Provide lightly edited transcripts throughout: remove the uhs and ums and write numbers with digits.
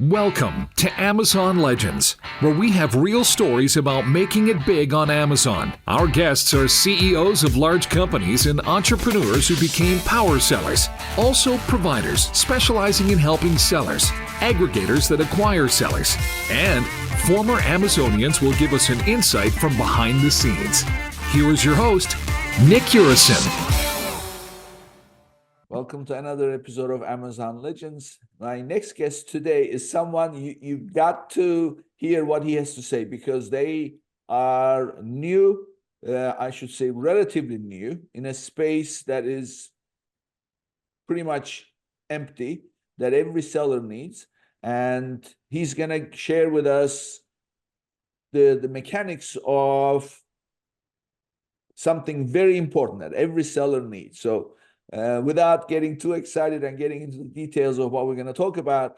Welcome to Amazon Legends, where we have real stories about making it big on Amazon. Our guests are CEOs of large companies and entrepreneurs who became power sellers, also providers specializing in helping sellers, aggregators that acquire sellers, and former Amazonians will give us an insight from behind the scenes. Here is your host, Nick Urison. Welcome to another episode of Amazon Legends. My next guest today is someone you've got to hear what he has to say because they are new, I should say relatively new, in a space that is pretty much empty, that every seller needs. And he's going to share with us the mechanics of something very important that every seller needs. So without getting too excited and getting into the details of what we're going to talk about,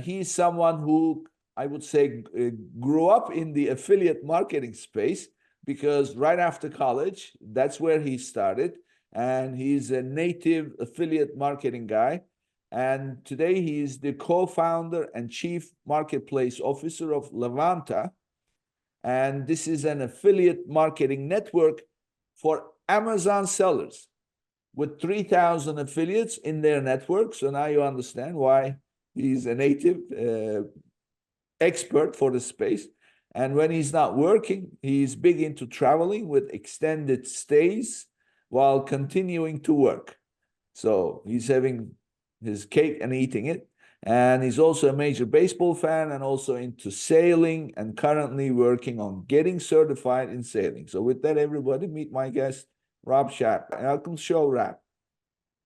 he's someone who I would say grew up in the affiliate marketing space because right after college, that's where he started. And he's a native affiliate marketing guy. And today he's the co-founder and chief marketplace officer of Levanta. And this is an affiliate marketing network for Amazon sellers, with 3,000 affiliates in their network. So now you understand why he's a native expert for the space. And when he's not working, he's big into traveling with extended stays while continuing to work. So he's having his cake and eating it. And he's also a major baseball fan and also into sailing and currently working on getting certified in sailing. So with that, everybody, meet my guest, Rob Schab. Welcome to the show, Rob.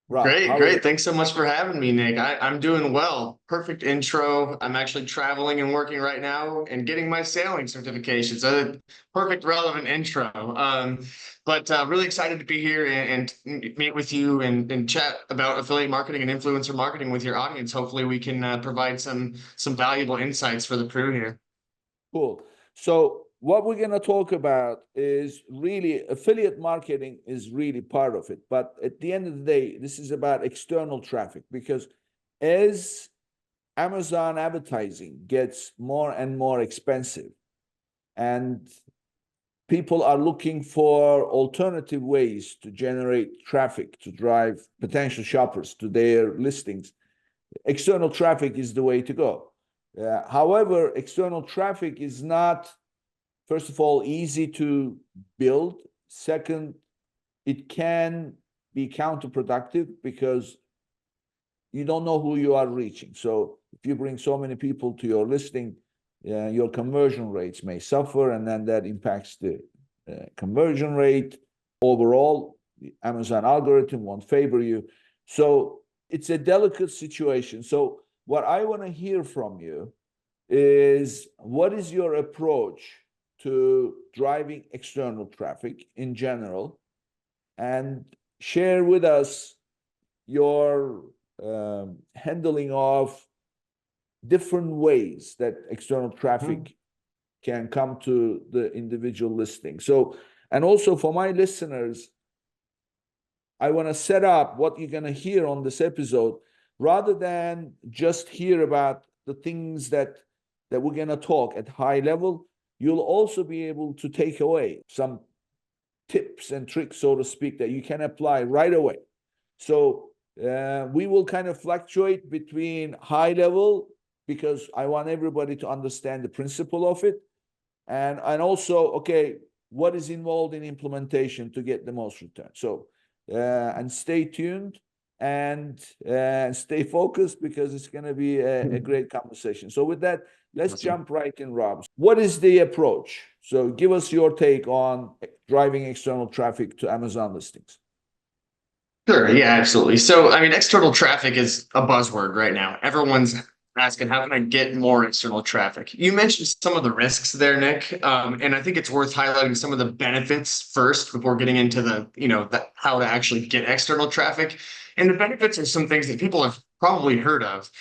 Great. Thanks so much for having me, Nick. I'm doing well. Perfect intro. I'm actually traveling and working right now and getting my sailing certification. So perfect, relevant intro. But really excited to be here and meet with you and chat about affiliate marketing and influencer marketing with your audience. Hopefully we can provide some valuable insights for the crew here. Cool. So what we're going to talk about is really affiliate marketing is really part of it. But at the end of the day, this is about external traffic, because as Amazon advertising gets more and more expensive and people are looking for alternative ways to generate traffic, to drive potential shoppers to their listings, external traffic is the way to go. However, external traffic is not, first of all, easy to build. Second, it can be counterproductive because you don't know who you are reaching. So if you bring so many people to your listing, your conversion rates may suffer, and then that impacts the conversion rate. Overall, the Amazon algorithm won't favor you. So it's a delicate situation. So what I want to hear from you is, what is your approach to driving external traffic in general, and share with us your handling of different ways that external traffic can come to the individual listing. So, and also for my listeners, I want to set up what you're going to hear on this episode, rather than just hear about the things that we're going to talk at high level. You'll also be able to take away some tips and tricks, so to speak, that you can apply right away. So we will kind of fluctuate between high level, because I want everybody to understand the principle of it. And also, okay, what is involved in implementation to get the most return. So, and stay tuned and stay focused, because it's going to be a great conversation. So with that, let's jump right in, Rob. What is the approach? So give us your take on driving external traffic to Amazon listings. Sure. Yeah, absolutely. So, I mean, external traffic is a buzzword right now. Everyone's asking, how can I get more external traffic? You mentioned some of the risks there, Nick. And I think it's worth highlighting some of the benefits first before getting into how to actually get external traffic. And the benefits are some things that people have probably heard of.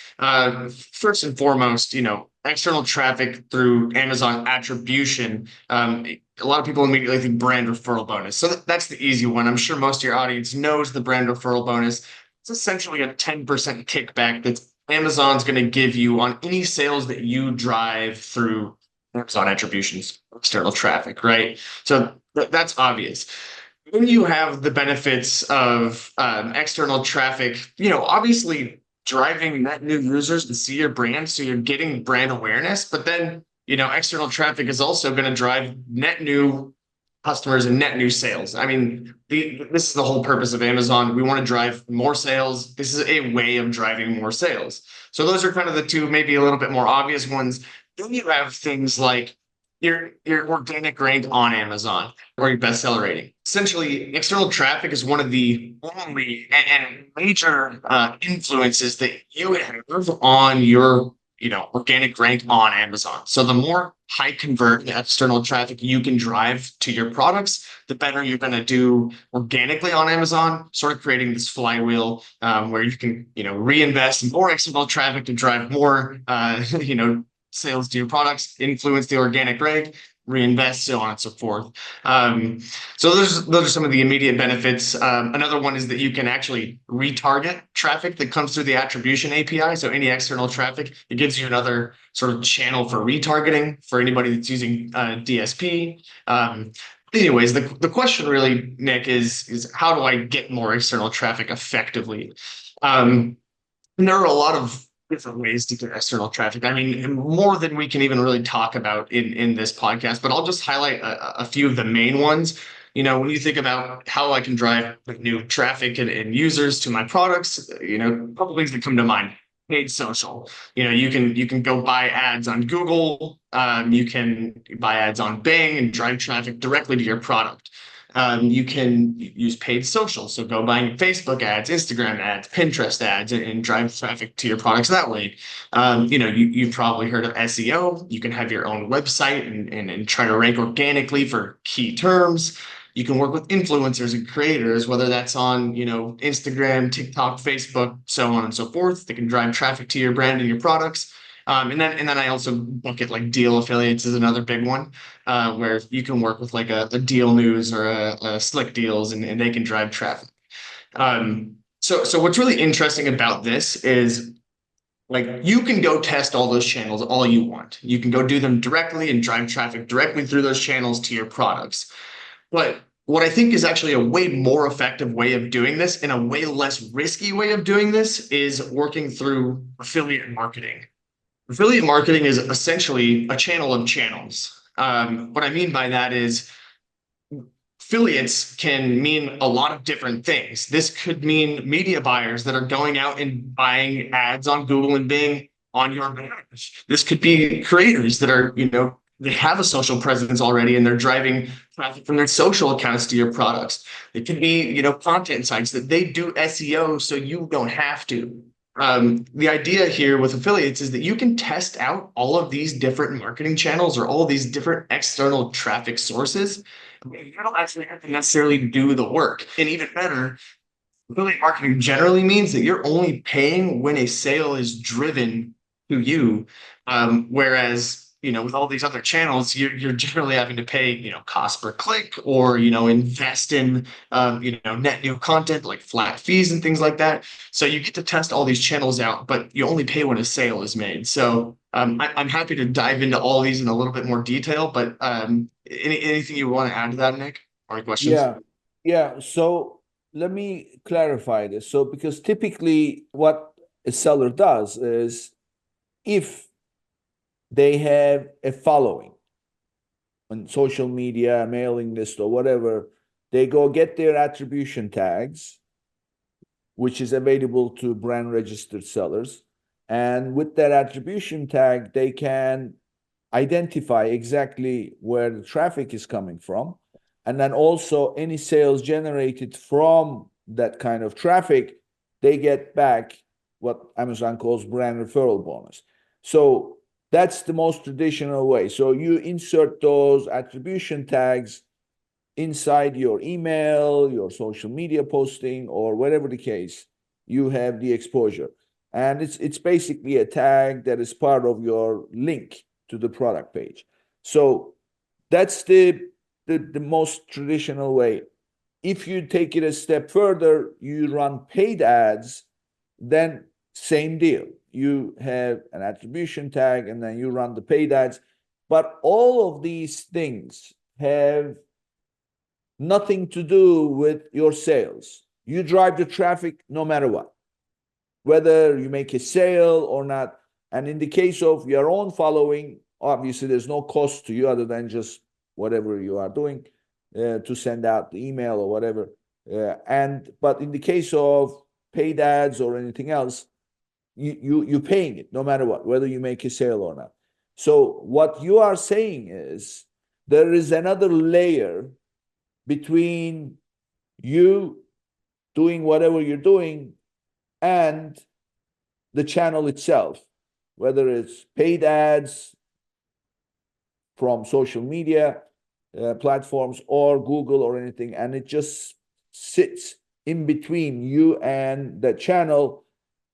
First and foremost, external traffic through Amazon attribution. A lot of people immediately think brand referral bonus. So that's the easy one. I'm sure most of your audience knows the brand referral bonus. It's essentially a 10% kickback that's Amazon's going to give you on any sales that you drive through Amazon attributions, external traffic, right? So that's obvious. When you have the benefits of external traffic, obviously driving net new users to see your brand, so you're getting brand awareness, but then, external traffic is also going to drive net new customers and net new sales. I mean, this is the whole purpose of Amazon. We want to drive more sales. This is a way of driving more sales. So those are kind of the two, maybe a little bit more obvious ones. Then you have things like your organic rank on Amazon or your bestseller rating. Essentially, external traffic is one of the only and major influences that you have on your organic rank on Amazon. So the more high convert external traffic you can drive to your products, the better you're going to do organically on Amazon, sort of creating this flywheel where you can reinvest more external traffic to drive more sales to your products, influence the organic rank, reinvest, so on and so forth. So those are some of the immediate benefits. Another one is that you can actually retarget traffic that comes through the attribution API. So any external traffic, it gives you another sort of channel for retargeting for anybody that's using DSP. Anyways, the question really, Nick, is how do I get more external traffic effectively? And there are a lot of different ways to get external traffic. I mean, more than we can even really talk about in this podcast, but I'll just highlight a few of the main ones. When you think about how I can drive new traffic and users to my products, a couple things that come to mind. Paid social. You can go buy ads on Google. You can buy ads on Bing and drive traffic directly to your product. You can use paid social. So go buying Facebook ads, Instagram ads, Pinterest ads, and drive traffic to your products that way. You've probably heard of SEO. You can have your own website and try to rank organically for key terms. You can work with influencers and creators, whether that's on, Instagram, TikTok, Facebook, so on and so forth. They can drive traffic to your brand and your products. And then I also bucket like deal affiliates is another big one, where you can work with like a deal news or a slick deals and they can drive traffic. So what's really interesting about this is like you can go test all those channels all you want. You can go do them directly and drive traffic directly through those channels to your products. But what I think is actually a way more effective way of doing this and a way less risky way of doing this is working through affiliate marketing. Affiliate marketing is essentially a channel of channels. What I mean by that is affiliates can mean a lot of different things. This could mean media buyers that are going out and buying ads on Google and Bing on your page. This could be creators that are, they have a social presence already and they're driving traffic from their social accounts to your products. It could be, content sites that they do SEO so you don't have to. The idea here with affiliates is that you can test out all of these different marketing channels or all of these different external traffic sources. You don't actually have to necessarily do the work. And even better, affiliate marketing generally means that you're only paying when a sale is driven to you. Whereas, with all these other channels, you're generally having to pay, cost per click or, invest in, net new content like flat fees and things like that. So you get to test all these channels out, but you only pay when a sale is made. So I'm happy to dive into all these in a little bit more detail, but anything you want to add to that, Nick? Or any questions? Yeah. So let me clarify this. So because typically what a seller does is if they have a following on social media, mailing list or whatever, they go get their attribution tags, which is available to brand registered sellers. And with that attribution tag, they can identify exactly where the traffic is coming from. And then also any sales generated from that kind of traffic, they get back what Amazon calls brand referral bonus. So that's the most traditional way. So you insert those attribution tags inside your email, your social media posting, or whatever the case, you have the exposure. And it's basically a tag that is part of your link to the product page. So that's the most traditional way. If you take it a step further, you run paid ads, then same deal. you have an attribution tag, and then you run the paid ads. But all of these things have nothing to do with your sales. You drive the traffic no matter what, whether you make a sale or not. And in the case of your own following, obviously there's no cost to you other than just whatever you are doing to send out the email or whatever. But in the case of paid ads or anything else, you're paying it no matter what, whether you make a sale or not. So what you are saying is there is another layer between you doing whatever you're doing and the channel itself, whether it's paid ads from social media platforms or Google or anything, and it just sits in between you and the channel.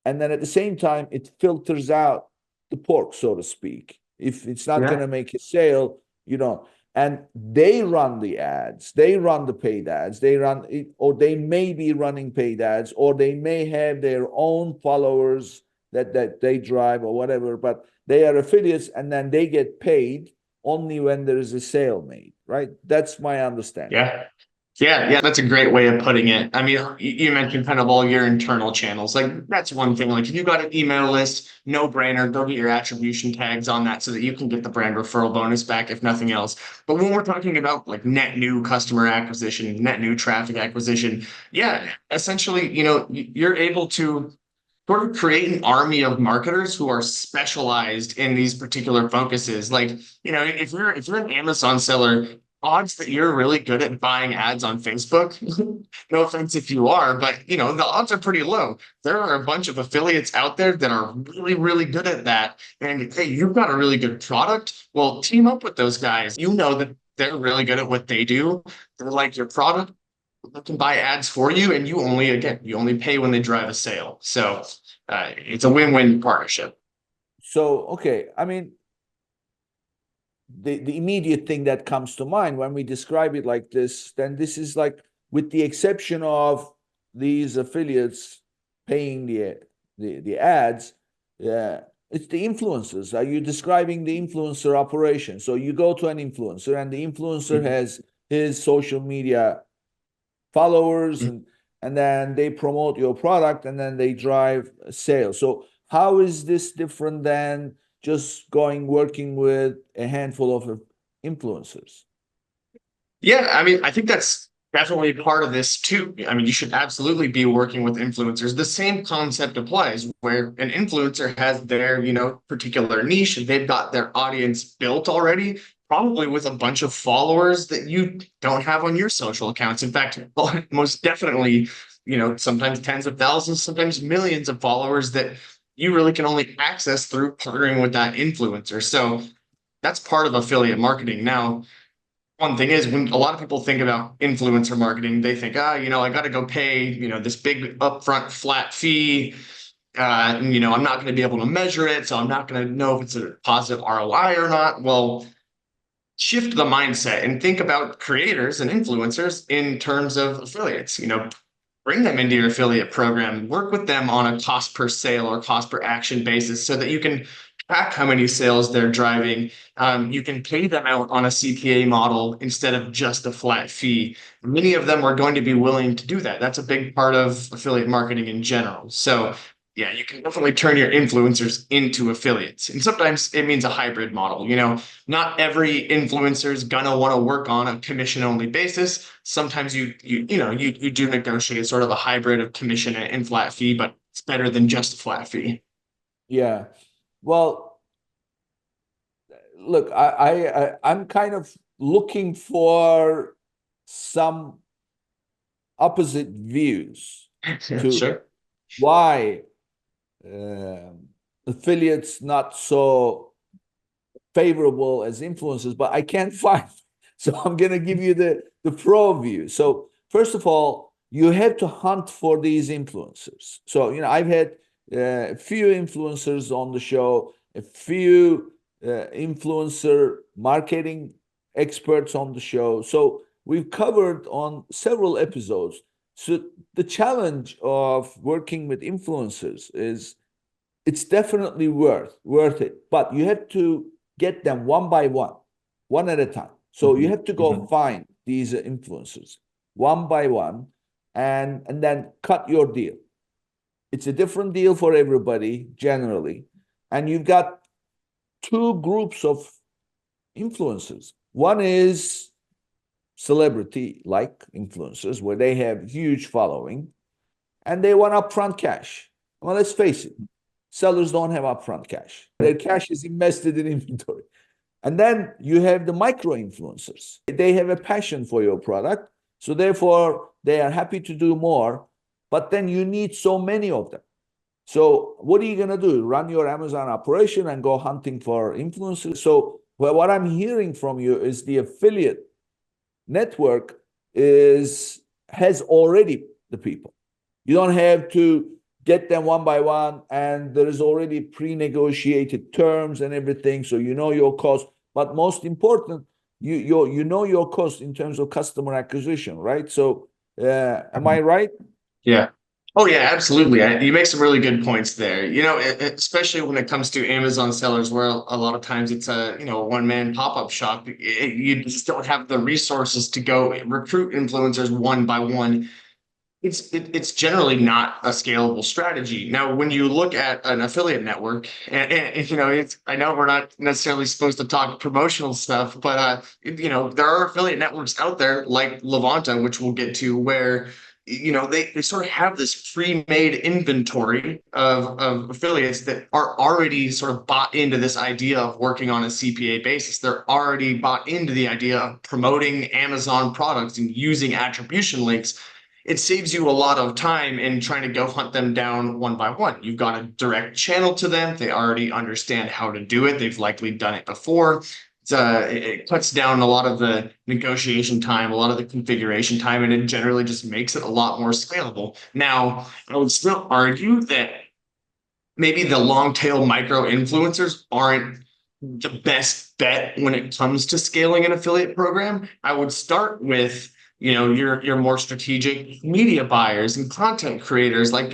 And then at the same time, it filters out the pork, so to speak. If it's not going to make a sale, and they run the ads, they run the paid ads, they run it, or they may be running paid ads, or they may have their own followers that they drive or whatever, but they are affiliates, and then they get paid only when there is a sale made, right? That's my understanding. Yeah, that's a great way of putting it. I mean, you mentioned kind of all your internal channels. Like, that's one thing. Like, if you got an email list, no brainer, go get your attribution tags on that so that you can get the brand referral bonus back, if nothing else. But when we're talking about like net new customer acquisition, net new traffic acquisition, yeah, essentially, you're able to sort of create an army of marketers who are specialized in these particular focuses. Like, if you're an Amazon seller, odds that you're really good at buying ads on Facebook, no offense if you are, but the odds are pretty low. There are a bunch of affiliates out there that are really, really good at that. And hey, you've got a really good product. Well, team up with those guys. You know that they're really good at what they do. They're like your product. They can buy ads for you, and you only pay when they drive a sale. So it's a win-win partnership. So, okay, I mean, the immediate thing that comes to mind when we describe it like this, then this is like, with the exception of these affiliates paying the ads, it's the influencers. Are you describing the influencer operation? So you go to an influencer, and the influencer has his social media followers, and then they promote your product, and then they drive sales. So how is this different than just working with a handful of influencers? Yeah, I mean, I think that's definitely part of this too. I mean, you should absolutely be working with influencers. The same concept applies where an influencer has their, particular niche. They've got their audience built already, probably with a bunch of followers that you don't have on your social accounts. In fact, most definitely, sometimes tens of thousands, sometimes millions of followers that you really can only access through partnering with that influencer. So that's part of affiliate marketing. Now, one thing is, when a lot of people think about influencer marketing, they think, I got to go pay, this big upfront flat fee. I'm not going to be able to measure it, so I'm not going to know if it's a positive ROI or not. Well, shift the mindset and think about creators and influencers in terms of affiliates. Bring them into your affiliate program, work with them on a cost per sale or cost per action basis so that you can track how many sales they're driving. You can pay them out on a CPA model instead of just a flat fee. Many of them are going to be willing to do that. That's a big part of affiliate marketing in general. So yeah, you can definitely turn your influencers into affiliates. And sometimes it means a hybrid model. Not every influencer is gonna want to work on a commission only basis. Sometimes you do negotiate sort of a hybrid of commission and flat fee, but it's better than just a flat fee. Yeah. Well, look, I'm kind of looking for some opposite views to Sure. why affiliates not so favorable as influencers, but I can't find. So I'm going to give you the pro view. So first of all, you have to hunt for these influencers. So, I've had a few influencers on the show, a few influencer marketing experts on the show. So we've covered on several episodes. So the challenge of working with influencers is it's definitely worth it. But you have to get them one by one at a time. So you have to go find these influencers one by one, and then cut your deal. It's a different deal for everybody generally, and you've got two groups of influencers. One is celebrity like influencers where they have huge following and they want upfront cash. Well, let's face it, sellers don't have upfront cash. Their cash is invested in inventory. And then you have the micro influencers. They have a passion for your product, so therefore they are happy to do more, but then you need so many of them. So what are you going to do? Run your Amazon operation and go hunting for influencers? So what I'm hearing from you is the affiliate network has already the people. You don't have to get them one by one, and there is already pre-negotiated terms and everything, so you know your cost. But most important, you know your cost in terms of customer acquisition, right? So am I right? Yeah. Oh, yeah, absolutely. You make some really good points there. Especially when it comes to Amazon sellers, where a lot of times it's a one-man pop-up shop. You just don't have the resources to go recruit influencers one by one. It's generally not a scalable strategy. Now, when you look at an affiliate network, and I know we're not necessarily supposed to talk promotional stuff, but there are affiliate networks out there like Levanta, which we'll get to, where they sort of have this pre-made inventory of affiliates that are already sort of bought into this idea of working on a CPA basis. They're already bought into the idea of promoting Amazon products and using attribution links. It saves you a lot of time in trying to go hunt them down one by one. You've got a direct channel to them. They already understand how to do it. They've likely done it before. It cuts down a lot of the negotiation time, a lot of the configuration time, and it generally just makes it a lot more scalable. Now, I would still argue that maybe the long tail micro influencers aren't the best bet when it comes to scaling an affiliate program. I would start with your more strategic media buyers and content creators, like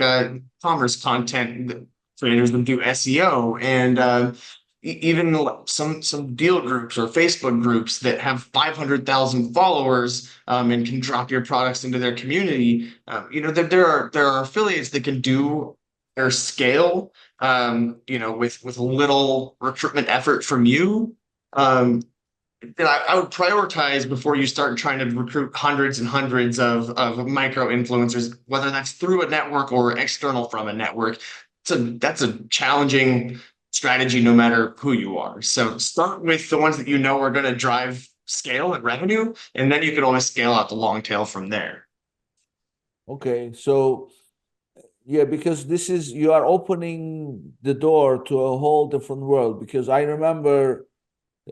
commerce content creators that do SEO, and even some deal groups or Facebook groups that have 500,000 followers, and can drop your products into their community. There are affiliates that can do or scale, with little recruitment effort from you. I would prioritize before you start trying to recruit hundreds and hundreds of micro influencers, whether that's through a network or external from a network. That's a challenging strategy no matter who you are. So start with the ones that you know are going to drive scale and revenue, and then you can always scale out the long tail from there. Okay, so yeah, because you are opening the door to a whole different world. Because I remember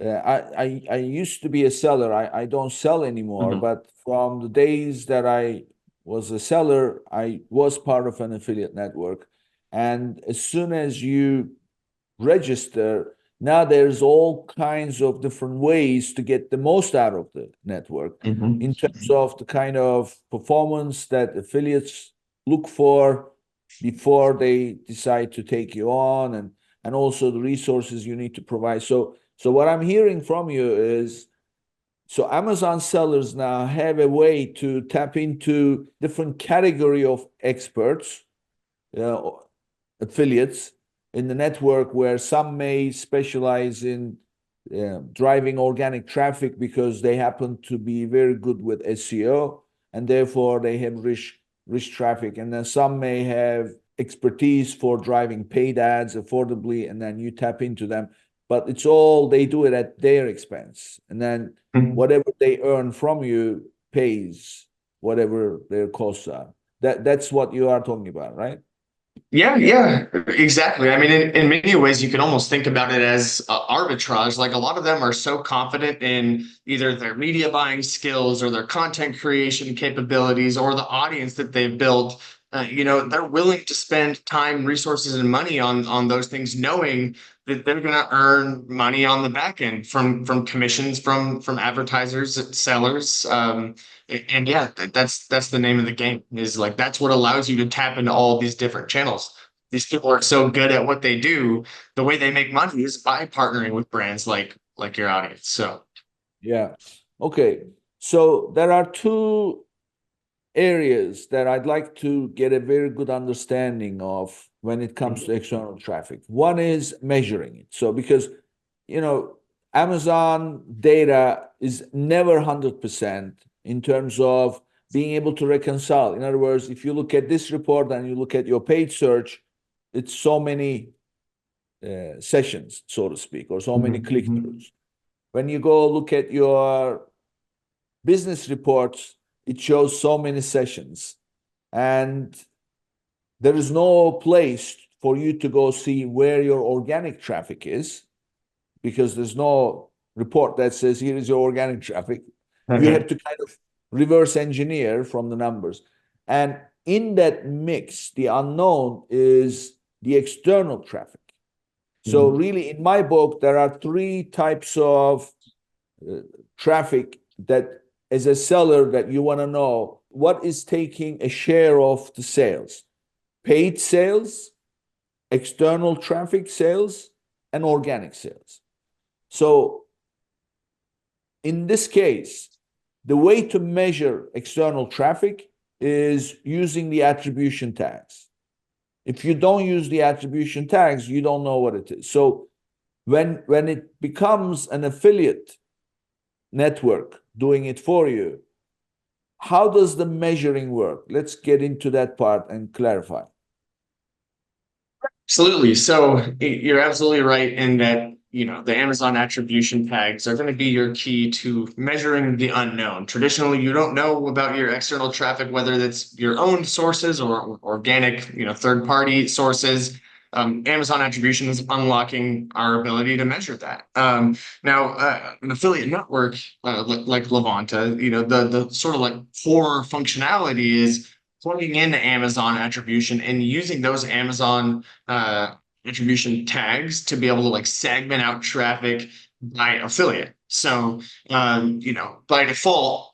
I used to be a seller. I don't sell anymore, but from the days that I was a seller, I was part of an affiliate network. And as soon as you register, now there's all kinds of different ways to get the most out of the network in terms of the kind of performance that affiliates look for before they decide to take you on, and also the resources you need to provide. So what I'm hearing from you is, so Amazon sellers now have a way to tap into different category of experts, affiliates in the network, where some may specialize in driving organic traffic because they happen to be very good with SEO, and therefore they have rich traffic. And then some may have expertise for driving paid ads affordably, and then you tap into them. But it's all, they do it at their expense. And then whatever they earn from you pays whatever their costs are. That's what you are talking about, right? Yeah, exactly. I mean, in many ways, you can almost think about it as arbitrage. Like, a lot of them are so confident in either their media buying skills or their content creation capabilities or the audience that they've built. They're willing to spend time, resources, and money on those things, knowing that they're going to earn money on the back end from commissions from advertisers, sellers. And yeah, that's the name of the game. Is like, that's what allows you to tap into all these different channels. these people are so good at what they do. The way they make money is by partnering with brands like your audience. So Yeah. Okay. So there are two areas that I'd like to get a very good understanding of when it comes to external traffic. One is measuring it. So because, you know, Amazon data is never 100% in terms of being able to reconcile. In other words, if you look at this report and you look at your paid search, it's so many sessions, so to speak, or so many click-throughs. When you go look at your business reports, it shows so many sessions. And there is no place for you to go see where your organic traffic is because there's no report that says here is your organic traffic. You have to kind of reverse engineer from the numbers. And in that mix, the unknown is the external traffic. So really, in my book, there are three types of traffic that as a seller that you want to know what is taking a share of the sales: paid sales, external traffic sales, and organic sales. So in this case, the way to measure external traffic is using the attribution tags. If you don't use the attribution tags, you don't know what it is. So when it becomes an affiliate network doing it for you, how does the measuring work? Let's get into that part and clarify. absolutely. So you're absolutely right in that, the Amazon attribution tags are going to be your key to measuring the unknown. Traditionally, you don't know about your external traffic, whether that's your own sources or organic, third-party sources. Amazon attribution is unlocking our ability to measure that. Now, an affiliate network like Levanta, the sort of like core functionality is plugging into Amazon attribution and using those Amazon attribution tags to be able to like segment out traffic by affiliate. So, by default,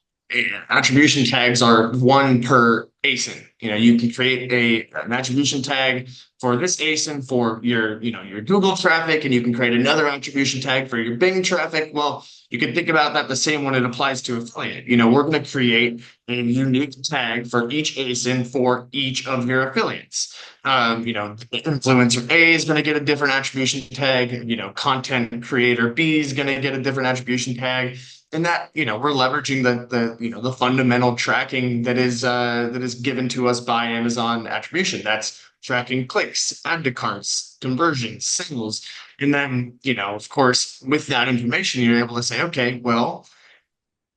attribution tags are one per ASIN. You can create an attribution tag for this ASIN for your Google traffic, and you can create another attribution tag for your Bing traffic. Well, you can think about that the same when it applies to affiliate. We're going to create a unique tag for each ASIN for each of your affiliates. Influencer A is going to get a different attribution tag. Content creator B is going to get a different attribution tag. And that, we're leveraging the fundamental tracking that is given to us by Amazon attribution. That's tracking clicks, add to carts, conversions, sales. And then, of course, with that information, you're able to say, okay, well,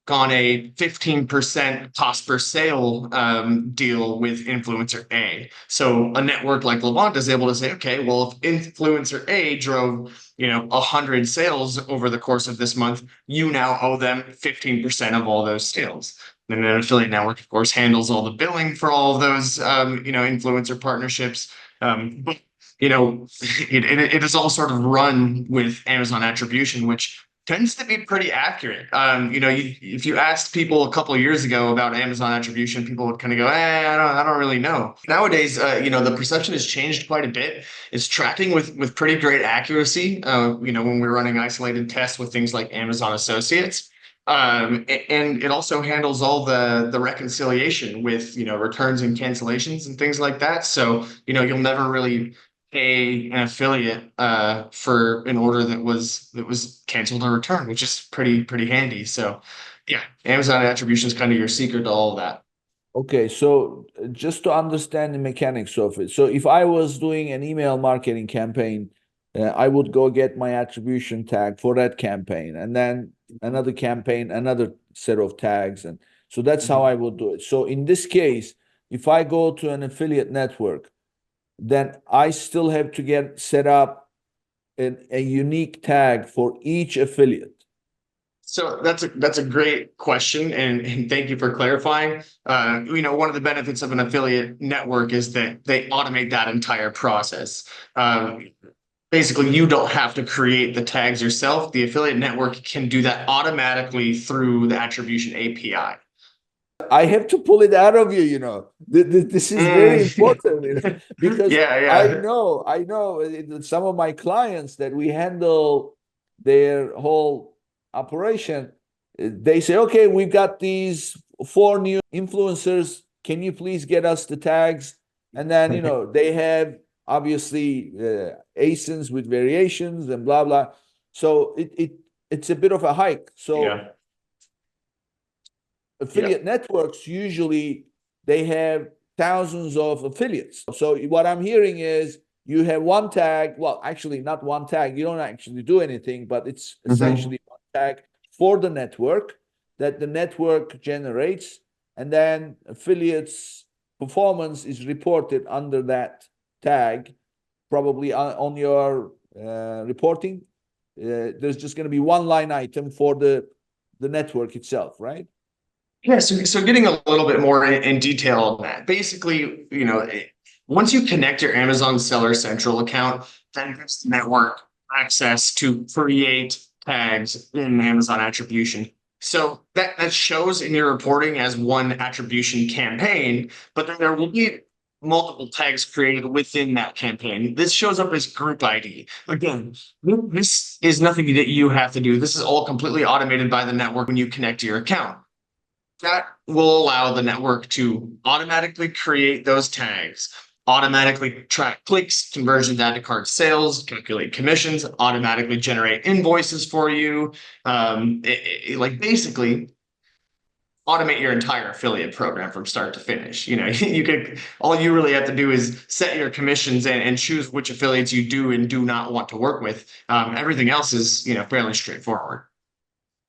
on a 15% cost per sale deal with influencer A. So a network like Levanta is able to say, okay, well, if influencer A drove 100 sales over the course of this month, you now owe them 15% of all those sales. And an affiliate network, of course, handles all the billing for all of those influencer partnerships. But it is all sort of run with Amazon attribution, which tends to be pretty accurate. If you asked people a couple of years ago about Amazon attribution, people would kind of go, I don't really know. Nowadays, the perception has changed quite a bit. It's tracking with pretty great accuracy. When we're running isolated tests with things like Amazon Associates. And it also handles all the reconciliation with, returns and cancellations and things like that. So, you'll never really pay an affiliate for an order that was canceled or returned, which is pretty handy. So yeah, Amazon attribution is kind of your secret to all of that. Okay, so just to understand the mechanics of it. So if I was doing an email marketing campaign, I would go get my attribution tag for that campaign, and then another campaign, another set of tags. And so that's how I would do it. So in this case, if I go to an affiliate network, then I still have to get set up a unique tag for each affiliate. So that's a great question, and thank you for clarifying. One of the benefits of an affiliate network is that they automate that entire process. Basically, you don't have to create the tags yourself. The affiliate network can do that automatically through the attribution API. I have to pull it out of you, you know. This is very important, you know, because I know some of my clients that we handle their whole operation. They say, okay, we've got these 4 new influencers. Can you please get us the tags? And then, you know, they have obviously ASINs with variations and blah, blah. So it's a bit of a hike. So affiliate networks, usually they have thousands of affiliates. So what I'm hearing is you have one tag. Well, actually not one tag. You don't actually do anything, but it's essentially one tag for the network that the network generates. And then affiliates performance is reported under that tag, probably on your reporting. There's just going to be one line item for the network itself, right? Yeah, so getting a little bit more in detail on that. Basically, you know, once you connect your Amazon Seller Central account, that gives the network access to create tags in Amazon attribution. So that shows in your reporting as one attribution campaign, but then there will be multiple tags created within that campaign. This shows up as group ID. Again, this is nothing that you have to do. This is all completely automated by the network when you connect to your account. That will allow the network to automatically create those tags, automatically track clicks, conversions, add to cart sales, calculate commissions, automatically generate invoices for you. Like basically automate your entire affiliate program from start to finish. You know, all you really have to do is set your commissions and choose which affiliates you do and do not want to work with. Everything else is, you know, fairly straightforward.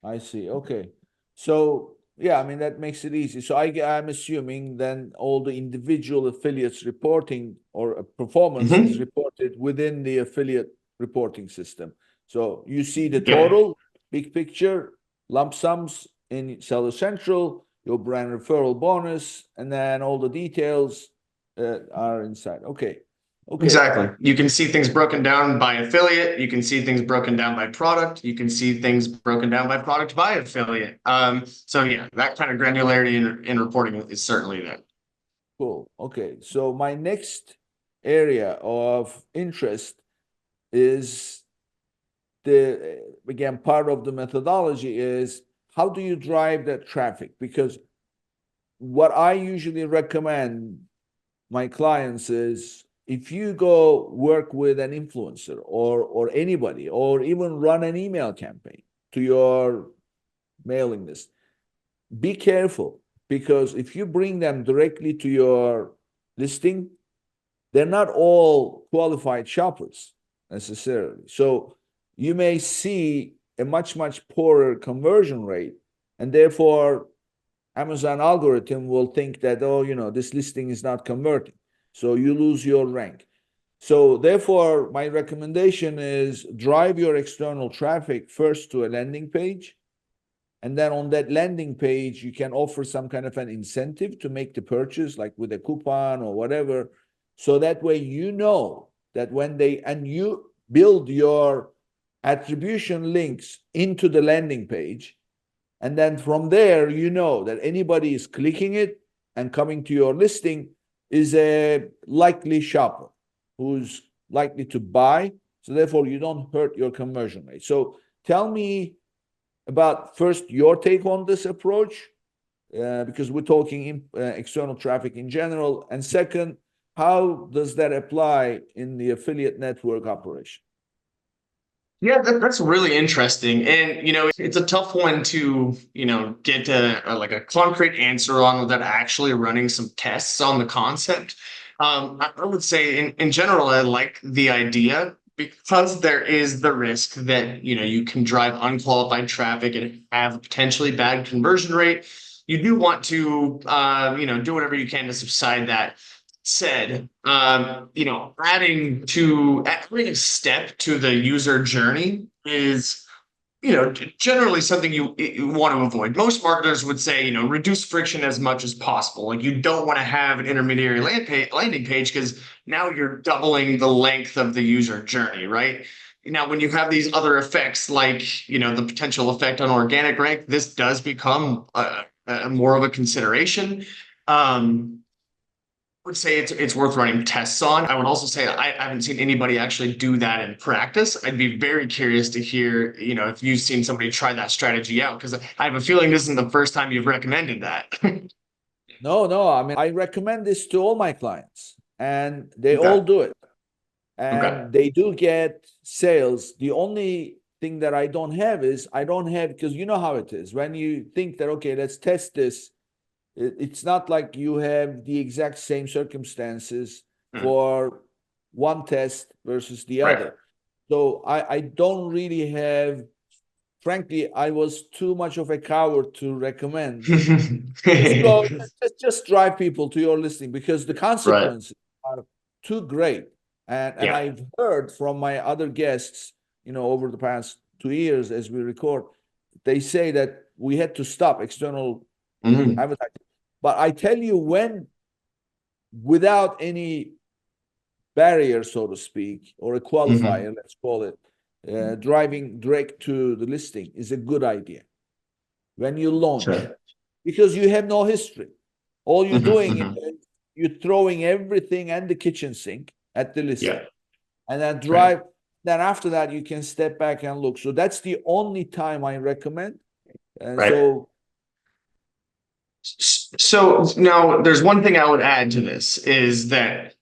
I see. Okay. So yeah, I mean, that makes it easy. So I'm assuming then all the individual affiliates reporting or performance is reported within the affiliate reporting system. So you see the total, big picture, lump sums in Seller Central, your brand referral bonus, and then all the details are inside. Okay. Okay. Exactly. You can see things broken down by affiliate. You can see things broken down by product. You can see things broken down by product by affiliate. So yeah, that kind of granularity in reporting is certainly there. Cool. Okay. So my next area of interest is again, part of the methodology is how do you drive that traffic? Because what I usually recommend my clients is if you go work with an influencer or anybody, or even run an email campaign to your mailing list, be careful, because if you bring them directly to your listing, they're not all qualified shoppers necessarily. So you may see a much poorer conversion rate, and therefore Amazon algorithm will think that, oh, you know, this listing is not converting. So you lose your rank. So therefore, my recommendation is drive your external traffic first to a landing page. And then on that landing page, you can offer some kind of an incentive to make the purchase, like with a coupon or whatever. So that way, you know that when you build your attribution links into the landing page. And then from there, you know that anybody is clicking it and coming to your listing is a likely shopper who's likely to buy. So therefore, you don't hurt your conversion rate. So tell me about first your take on this approach, because we're talking external traffic in general. And second, how does that apply in the affiliate network operation? Yeah, that's really interesting. And, you know, it's a tough one to, you know, get a concrete answer on without actually running some tests on the concept. I would say in general, I like the idea because there is the risk that, you know, you can drive unqualified traffic and have a potentially bad conversion rate. You do want to, you know, do whatever you can to subside that. Said, you know, adding a step to the user journey is, you know, generally something you want to avoid. Most marketers would say, you know, reduce friction as much as possible. Like you don't want to have an intermediary landing page because now you're doubling the length of the user journey, right? Now, when you have these other effects, like, you know, the potential effect on organic rank, this does become more of a consideration. I would say it's worth running tests on. I would also say I haven't seen anybody actually do that in practice. I'd be very curious to hear, if you've seen somebody try that strategy out, because I have a feeling this isn't the first time you've recommended that. No, I mean, I recommend this to all my clients, and they all Okay. do it. Okay. And they do get sales. The only thing that I don't have is I don't have, because you know how it is. When you think that, okay, let's test this, it's not like you have the exact same circumstances Mm, for one test versus the right. other. So I don't really have, frankly, I was too much of a coward to recommend. Just go, just drive people to your listing, because the Right. consequences are too great. And Yeah. I've heard from my other guests, over the past 2 years as we record, they say that we had to stop external Mhm. advertising. But I tell you, when without any barrier, so to speak, or a Mhm. qualifier, let's call it, driving direct to the listing is a good idea when you launch, Sure. because you have no history. All you're Mhm. doing Mhm. is you're throwing everything and the kitchen sink at the listing, Yeah. and then Right. drive. Then after that, you can step back and look. So that's the only time I recommend. And Right. so, So now there's one thing I would add to this is that,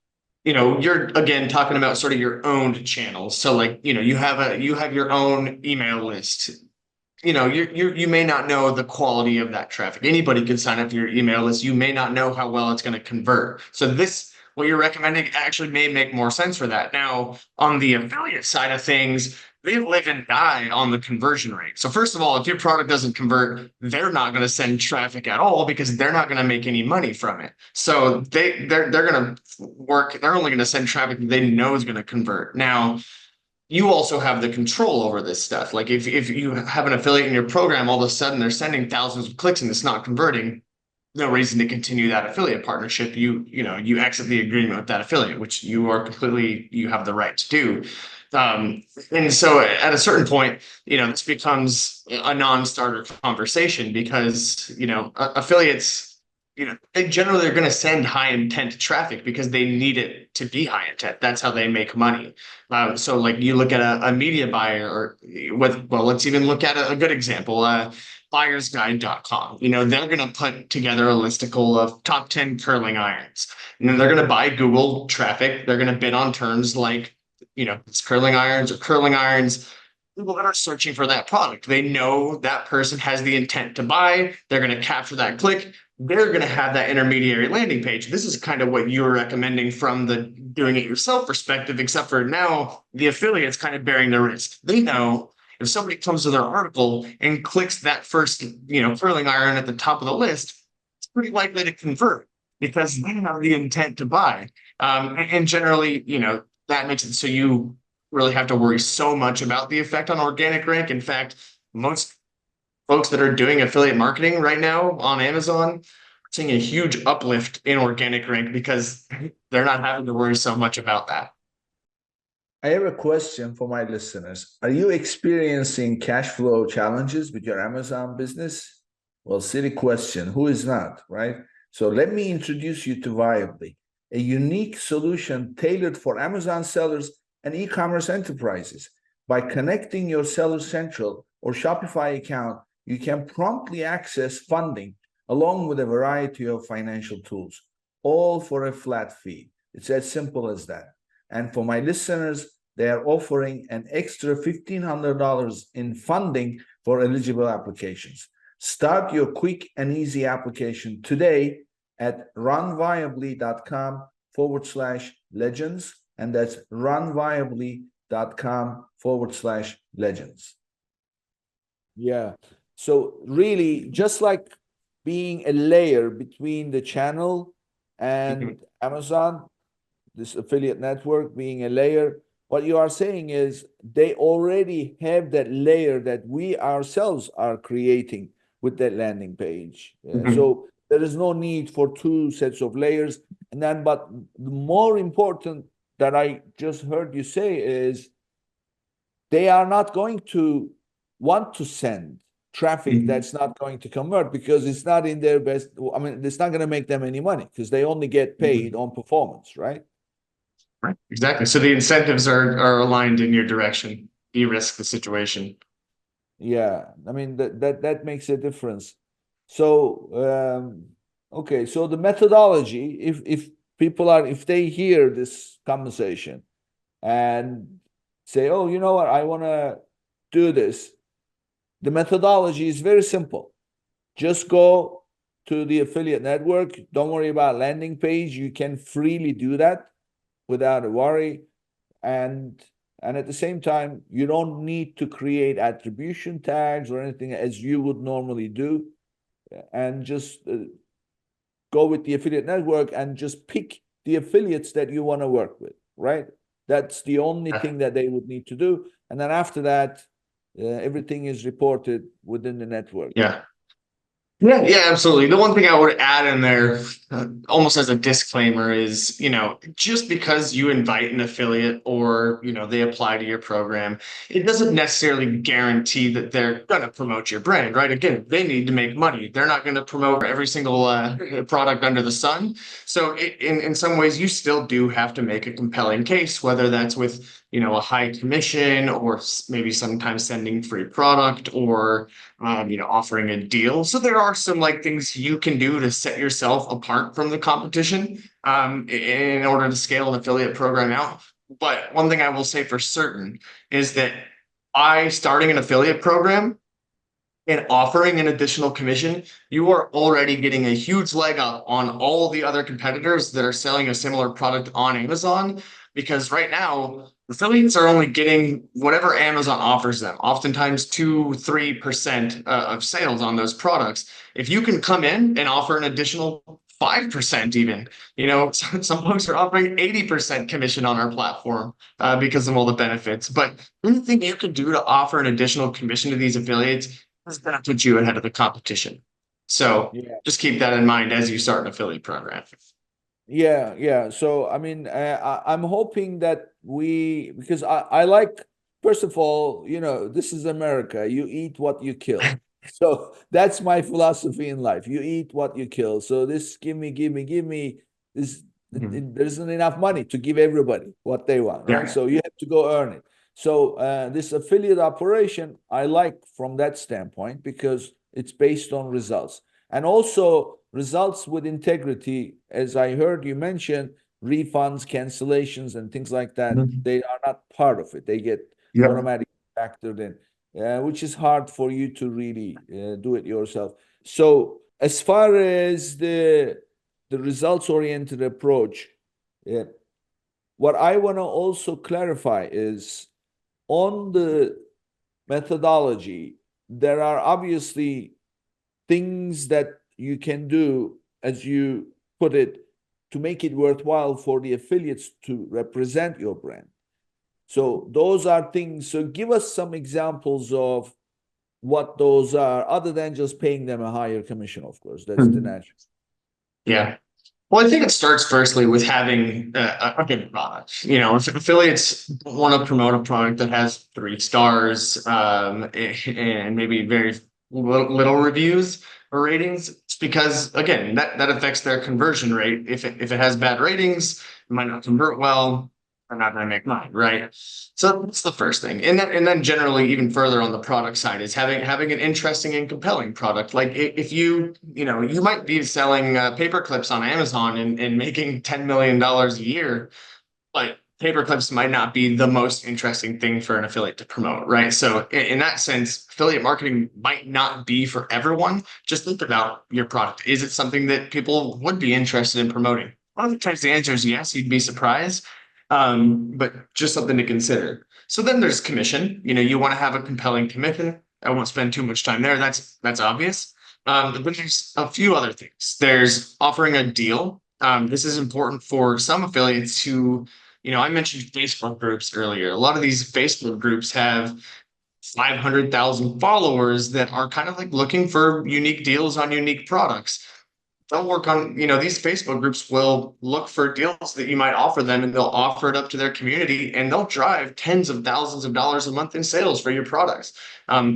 you're again talking about sort of your owned channels. So like, you have your own email list. You may not know the quality of that traffic. Anybody can sign up to your email list. You may not know how well it's going to convert. So what you're recommending actually may make more sense for that. Now, on the affiliate side of things, they live and die on the conversion rate. So first of all, if your product doesn't convert, they're not going to send traffic at all because they're not going to make any money from it. So they're going to work. They're only going to send traffic that they know is going to convert. Now, you also have the control over this stuff. Like if you have an affiliate in your program, all of a sudden they're sending thousands of clicks and it's not converting, no reason to continue that affiliate partnership. You exit the agreement with that affiliate, which you have the right to do. And so at a certain point, this becomes a non-starter conversation because, affiliates, they generally are going to send high intent traffic because they need it to be high intent. That's how they make money. So like you look at a media buyer or let's even look at a good example. Buyersguide.com. They're going to put together a listicle of top 10 curling irons. And then they're going to buy Google traffic. They're going to bid on terms like, it's curling irons or curling irons. People that are searching for that product, they know that person has the intent to buy. They're going to capture that click. They're going to have that intermediary landing page. This is kind of what you were recommending from the doing it yourself perspective, except for now the affiliate's kind of bearing the risk. They know if somebody comes to their article and clicks that first, curling iron at the top of the list, it's pretty likely to convert because they have the intent to buy. And generally, that makes it so you really have to worry so much about the effect on organic rank. In fact, most folks that are doing affiliate marketing right now on Amazon are seeing a huge uplift in organic rank because they're not having to worry so much about that. I have a question for my listeners. Are you experiencing cash flow challenges with your Amazon business? Well, silly question. Who is not, right? So let me introduce you to Viably, a unique solution tailored for Amazon sellers and e-commerce enterprises. By connecting your Seller Central or Shopify account, you can promptly access funding along with a variety of financial tools, all for a flat fee. It's as simple as that. And for my listeners, they are offering an extra $1,500 in funding for eligible applications. Start your quick and easy application today at runviably.com/legends. And that's runviably.com/legends. Yeah. So really, just like being a layer between the channel and Mhm. Amazon, this affiliate network being a layer, what you are saying is they already have that layer that we ourselves are creating with that landing page. Mhm. So there is no need for two sets of layers. And then, but the more important that I just heard you say is they are not going to want to send traffic that's not going to convert because it's not in their best. I mean, it's not going to make them any money because they only get paid on performance, right? Right. Exactly. So the incentives are aligned in your direction. De-risk the situation. Yeah, I mean that makes a difference. So okay, so the methodology, if people are if they hear this conversation and say, oh, you know what, I want to do this, the methodology is very simple. Just go to the affiliate network. Don't worry about landing page. You can freely do that without a worry. And at the same time, you don't need to create attribution tags or anything as you would normally do. And just go with the affiliate network and just pick the affiliates that you want to work with, right? That's the only thing that they would need to do. And then after that, everything is reported within the network. Yeah. Yeah, absolutely. The one thing I would add in there, almost as a disclaimer, is, just because you invite an affiliate or, they apply to your program, it doesn't necessarily guarantee that they're going to promote your brand, right? Again, they need to make money. They're not going to promote every single product under the sun. So in some ways, you still do have to make a compelling case, whether that's with, a high commission or maybe sometimes sending free product or offering a deal. So there are some things you can do to set yourself apart from the competition in order to scale an affiliate program out. But one thing I will say for certain is that by starting an affiliate program and offering an additional commission, you are already getting a huge leg up on all the other competitors that are selling a similar product on Amazon. Because right now, affiliates are only getting whatever Amazon offers them, oftentimes 2-3% of sales on those products. If you can come in and offer an additional 5% even, some folks are offering 80% commission on our platform because of all the benefits. But anything you can do to offer an additional commission to these affiliates is going to put you ahead of the competition. So just keep that in mind as you start an affiliate program. Yeah. So I mean, I'm hoping that because I like, first of all, this is America. You eat what you kill. So that's my philosophy in life. You eat what you kill. So this give me. This there isn't enough money to give everybody what they want, right? So you have to go earn it. So this affiliate operation, I like from that standpoint because it's based on results. And also results with integrity, as I heard you mention, refunds, cancellations, and things like that, they are not part of it. They get automatically factored in, which is hard for you to really do it yourself. So as far as the results-oriented approach, what I want to also clarify is on the methodology, there are obviously things that you can do, as you put it, to make it worthwhile for the affiliates to represent your brand. So those are things. So give us some examples of what those are, other than just paying them a higher commission, of course. That's the natural. Yeah. Well, I think it starts firstly with having a good product. If affiliates want to promote a product that has 3 stars and maybe very little reviews or ratings, it's because, again, that affects their conversion rate. If it has bad ratings, it might not convert well. They're not going to make money, right? So that's the first thing. And then generally, even further on the product side, is having an interesting and compelling product. Like if you might be selling paper clips on Amazon and making $10 million a year, but paper clips might not be the most interesting thing for an affiliate to promote, right? So in that sense, affiliate marketing might not be for everyone. Just think about your product. Is it something that people would be interested in promoting? A lot of times the answer is yes, you'd be surprised. But just something to consider. So then there's commission. You want to have a compelling commission. I won't spend too much time there. That's obvious. But there's a few other things. There's offering a deal. This is important for some affiliates who, I mentioned Facebook groups earlier. A lot of these Facebook groups have 500,000 followers that are kind of looking for unique deals on unique products. They'll work on, these Facebook groups will look for deals that you might offer them, and they'll offer it up to their community, and they'll drive tens of thousands of dollars a month in sales for your products.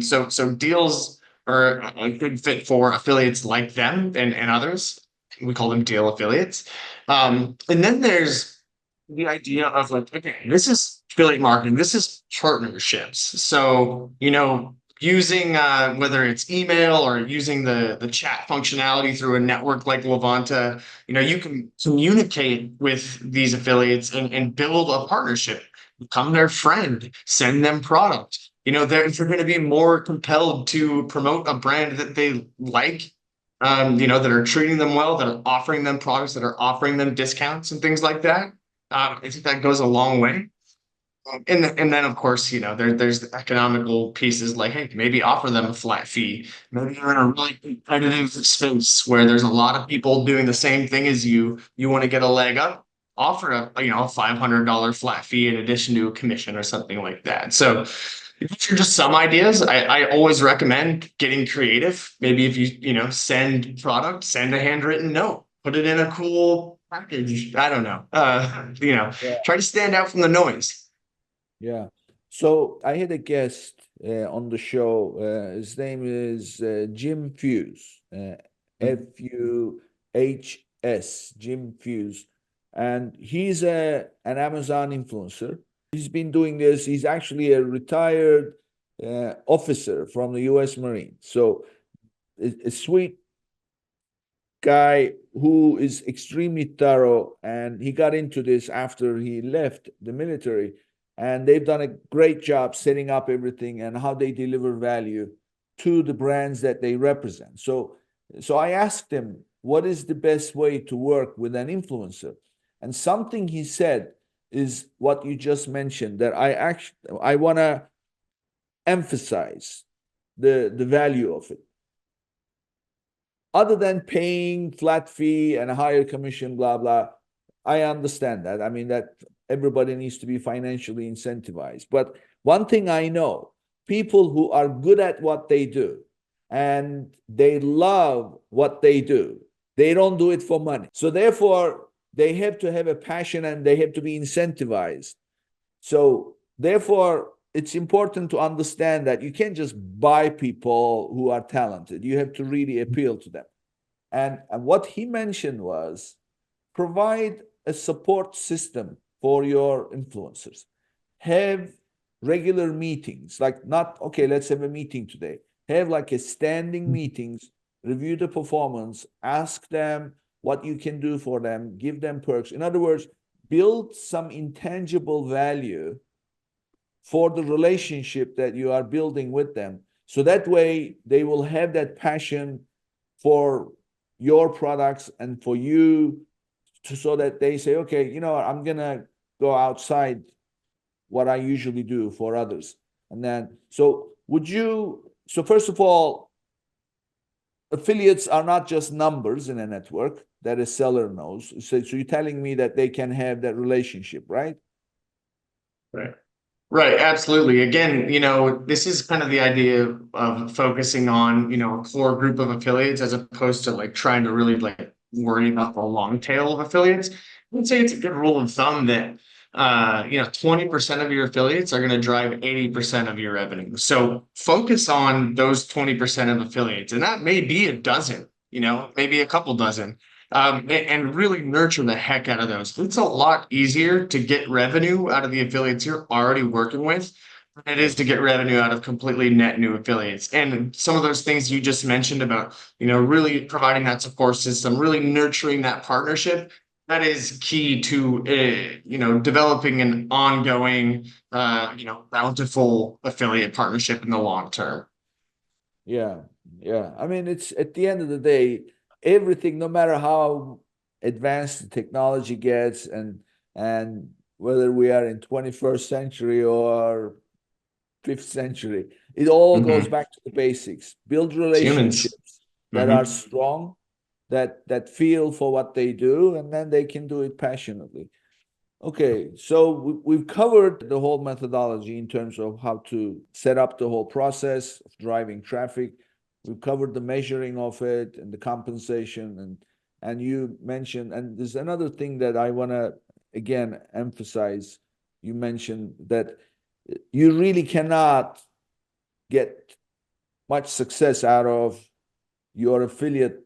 So deals are a good fit for affiliates like them and others. We call them deal affiliates. And then there's the idea of like, okay, this is affiliate marketing, this is partnerships. So, using whether it's email or using the chat functionality through a network like Levanta, you can communicate with these affiliates and build a partnership, become their friend, send them product. They're going to be more compelled to promote a brand that they like, that are treating them well, that are offering them products, that are offering them discounts and things like that. I think that goes a long way. And then of course, there's the economical pieces like, hey, maybe offer them a flat fee. Maybe you're in a really competitive space where there's a lot of people doing the same thing as you. You want to get a leg up, offer a $500 flat fee in addition to a commission or something like that. So these are just some ideas. I always recommend getting creative. Maybe if send product, send a handwritten note, put it in a cool package. I don't know. Yeah. Try to stand out from the noise. Yeah. So I had a guest on the show. His name is Jim Fuse, Fuhs, Jim Fuse, and he's an Amazon influencer. He's been doing this. He's actually a retired officer from the U.S. Marine. So a sweet guy who is extremely thorough, and he got into this after he left the military, and they've done a great job setting up everything and how they deliver value to the brands that they represent. So I asked him, what is the best way to work with an influencer? And something he said is what you just mentioned, that I want to emphasize the value of it. Other than paying flat fee and a higher commission, blah, blah, I understand that. I mean, that everybody needs to be financially incentivized. But one thing I know, people who are good at what they do and they love what they do, they don't do it for money. So therefore, they have to have a passion and they have to be incentivized. So therefore, it's important to understand that you can't just buy people who are talented. You have to really appeal to them. And what he mentioned was provide a support system for your influencers. Have regular meetings, like not, okay, let's have a meeting today. Have like a standing meetings, review the performance, ask them what you can do for them, give them perks. In other words, build some intangible value for the relationship that you are building with them. So that way they will have that passion for your products and for you, so that they say, okay, I'm going to go outside what I usually do for others. And then, so first of all, affiliates are not just numbers in a network that a seller knows. So you're telling me that they can have that relationship, right? Right. Right, absolutely. Again, this is kind of the idea of focusing on, a core group of affiliates as opposed to like trying to really like worry about the long tail of affiliates. I would say it's a good rule of thumb that 20% of your affiliates are going to drive 80% of your revenue. So focus on those 20% of affiliates, and that may be a dozen, maybe a couple dozen. And really nurture the heck out of those. It's a lot easier to get revenue out of the affiliates you're already working with than it is to get revenue out of completely net new affiliates. And some of those things you just mentioned about, really providing that support system, really nurturing that partnership, that is key to, developing an ongoing, bountiful affiliate partnership in the long term. Yeah, yeah. I mean, it's at the end of the day, everything, no matter how advanced the technology gets, and whether we are in 21st century or 5th century, it all goes back to the basics. Build Humans. relationships that are strong, that feel for what they do, and then they can do it passionately. Okay, so we've covered the whole methodology in terms of how to set up the whole process of driving traffic. We've covered the measuring of it and the compensation, and you mentioned, and there's another thing that I want to again emphasize. You mentioned that you really cannot get much success out of your affiliate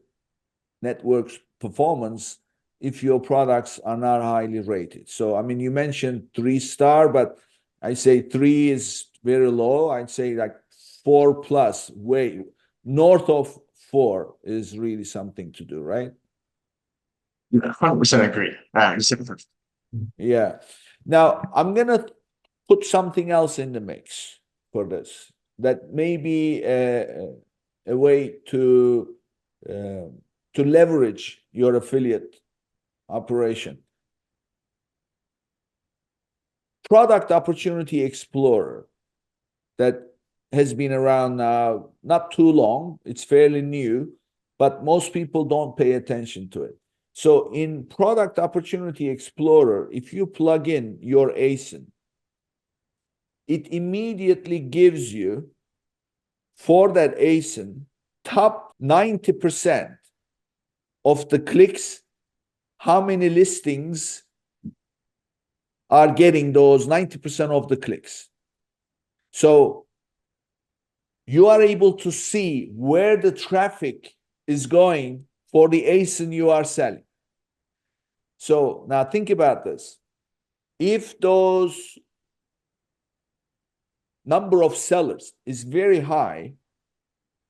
network's performance if your products are not highly rated. So, I mean, you mentioned 3-star, but I say 3 is very low. I'd say like 4 plus, way north of 4 is really something to do, right? 100% agree. Yeah. Now, I'm going to put something else in the mix for this that may be a way to leverage your affiliate operation. Product Opportunity Explorer that has been around now not too long. It's fairly new, but most people don't pay attention to it. So in Product Opportunity Explorer, if you plug in your ASIN, it immediately gives you, for that ASIN, top 90% of the clicks, how many listings are getting those 90% of the clicks. So you are able to see where the traffic is going for the ASIN you are selling. So now think about this. If those number of sellers is very high,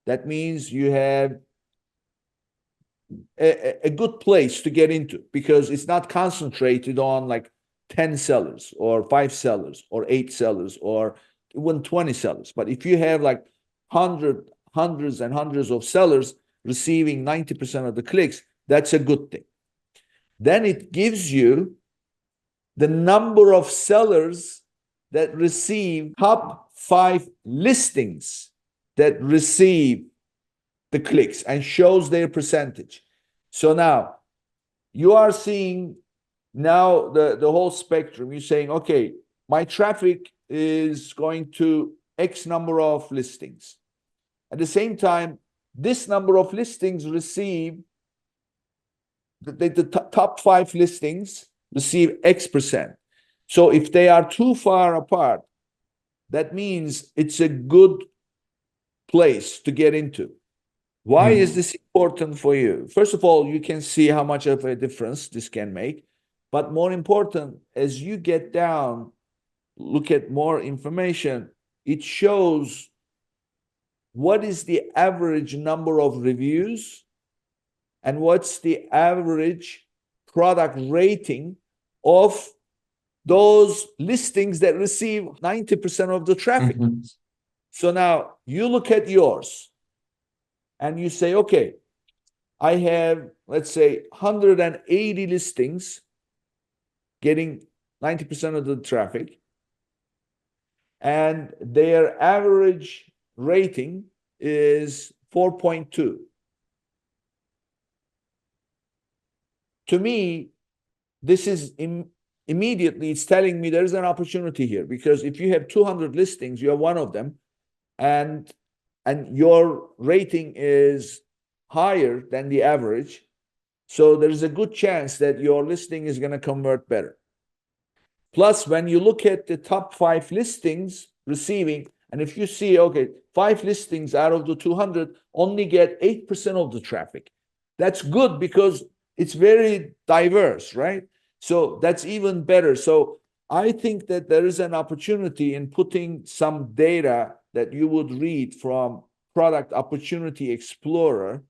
that means you have a good place to get into, because it's not concentrated on like 10 sellers or 5 sellers or 8 sellers or even 20 sellers. But if you have like hundreds and hundreds of sellers receiving 90% of the clicks, that's a good thing. Then it gives you the number of sellers that receive top 5 listings that receive the clicks and shows their percentage. So now you are seeing now the whole spectrum. You're saying, okay, my traffic is going to X number of listings. At the same time, this number of listings receive, the top 5 listings receive X%. So if they are too far apart, that means it's a good place to get into. Why is this important for you? First of all, you can see how much of a difference this can make. But more important, as you get down, look at more information, it shows what is the average number of reviews and what's the average product rating of those listings that receive 90% of the traffic. So now you look at yours and you say, okay, I have, let's say, 180 listings getting 90% of the traffic, and their average rating is 4.2. To me, this is immediately, it's telling me there's an opportunity here, because if you have 200 listings, you have one of them, and your rating is higher than the average, so there's a good chance that your listing is going to convert better. Plus, when you look at the top 5 listings receiving, and if you see, okay, 5 listings out of the 200 only get 8% of the traffic, that's good because it's very diverse, right? So that's even better. So I think that there is an opportunity in putting some data that you would read from Product Opportunity Explorer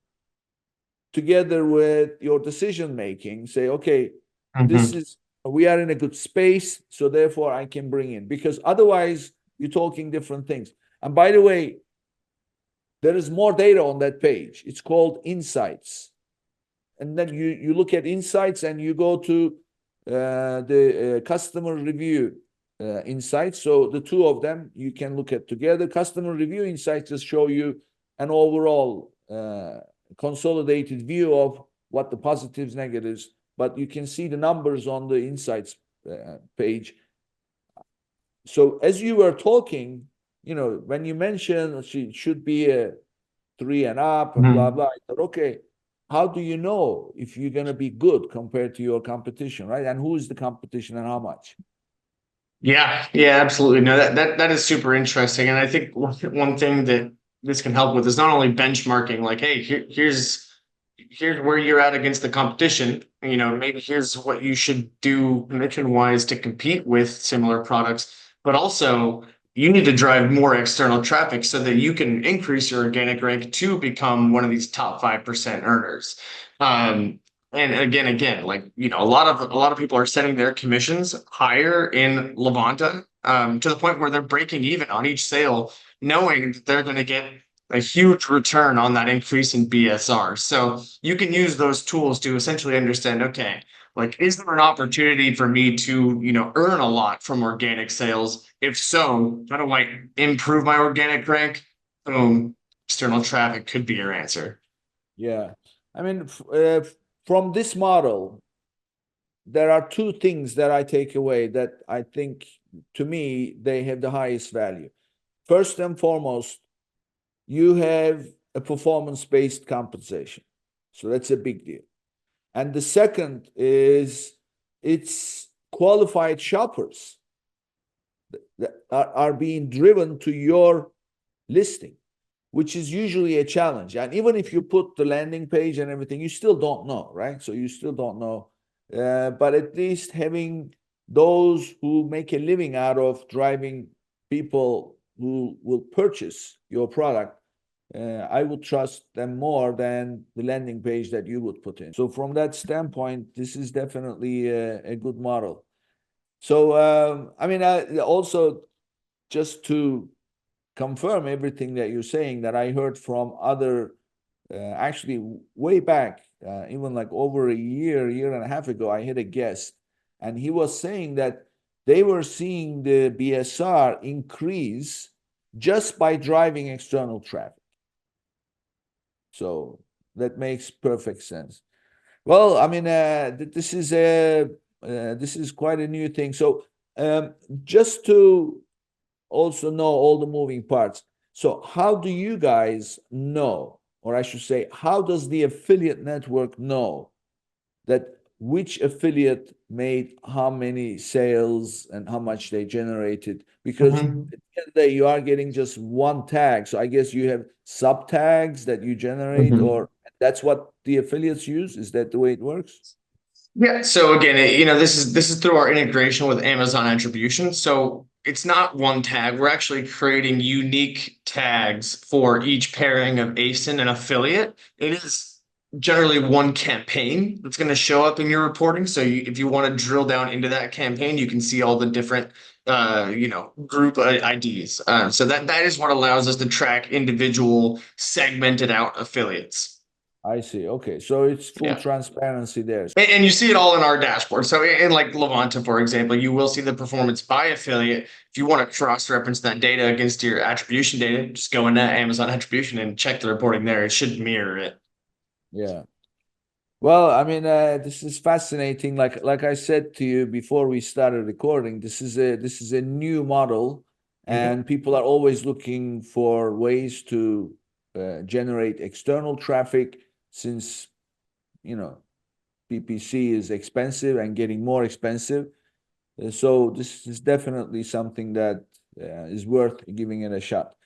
together with your decision making. Say, okay, we are in a good space, so therefore I can bring in, because otherwise you're talking different things. And by the way, there is more data on that page. It's called Insights. And then you look at Insights and you go to the customer review insights. So the two of them you can look at together. Customer review insights just show you an overall consolidated view of what the positives, negatives, but you can see the numbers on the insights page. So as you were talking, when you mentioned she should be a 3 and up and blah, blah, I thought, okay, how do you know if you're going to be good compared to your competition, right? And who is the competition and how much? Yeah, absolutely. No, that is super interesting. And I think one thing that this can help with is not only benchmarking, like, hey, here's where you're at against the competition. You know, maybe here's what you should do commission wise to compete with similar products, but also you need to drive more external traffic so that you can increase your organic rank to become one of these top 5% earners. And again, like, you know, a lot of people are setting their commissions higher in Levanta, to the point where they're breaking even on each sale, knowing that they're going to get a huge return on that increase in BSR. So you can use those tools to essentially understand, okay, like, is there an opportunity for me to, you know, earn a lot from organic sales? If so, how do I improve my organic rank? Boom, external traffic could be your answer. Yeah. I mean, from this model, there are two things that I take away that I think, to me, they have the highest value. First and foremost, you have a performance-based compensation. So that's a big deal. And the second is it's qualified shoppers that are being driven to your listing, which is usually a challenge. And even if you put the landing page and everything, you still don't know, right? So you still don't know. But at least having those who make a living out of driving people who will purchase your product, I would trust them more than the landing page that you would put in. So from that standpoint, this is definitely a good model. So I mean, also just to confirm everything that you're saying, that I heard from other, actually way back, even like over a year and a half ago, I had a guest, and he was saying that they were seeing the BSR increase just by driving external traffic. So that makes perfect sense. Well, I mean, this is quite a new thing. So just to also know all the moving parts. So how do you guys know, or I should say, how does the affiliate network know that which affiliate made how many sales and how much they generated? Because at the end of the day, you are getting just one tag. So I guess you have sub tags that you generate, or that's what the affiliates use. Is that the way it works? Yeah. So again, you know, this is through our integration with Amazon Attribution. So it's not one tag. We're actually creating unique tags for each pairing of ASIN and affiliate. It is generally one campaign that's going to show up in your reporting. So if you want to drill down into that campaign, you can see all the different, you know, group IDs. So that is what allows us to track individual segmented out affiliates. I see. Okay. So it's full Yeah. transparency there. And you see it all in our dashboard. So in like Levanta, for example, you will see the performance by affiliate. If you want to cross-reference that data against your attribution data, just go into Amazon Attribution and check the reporting there. It should mirror it. Yeah. Well, I mean, this is fascinating. Like I said to you before we started recording, this is a new model, and people are always looking for ways to generate external traffic, since, you know, PPC is expensive and getting more expensive. So this is definitely something that is worth giving it a shot.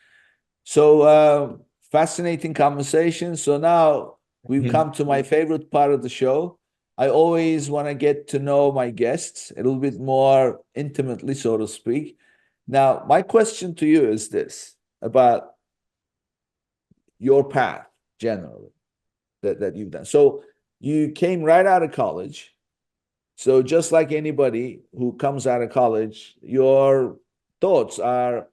So fascinating conversation. So now we've come to my favorite part of the show. I always want to get to know my guests a little bit more intimately, so to speak. Now, my question to you is this about your path generally that you've done. So you came right out of college. So just like anybody who comes out of college, your thoughts are,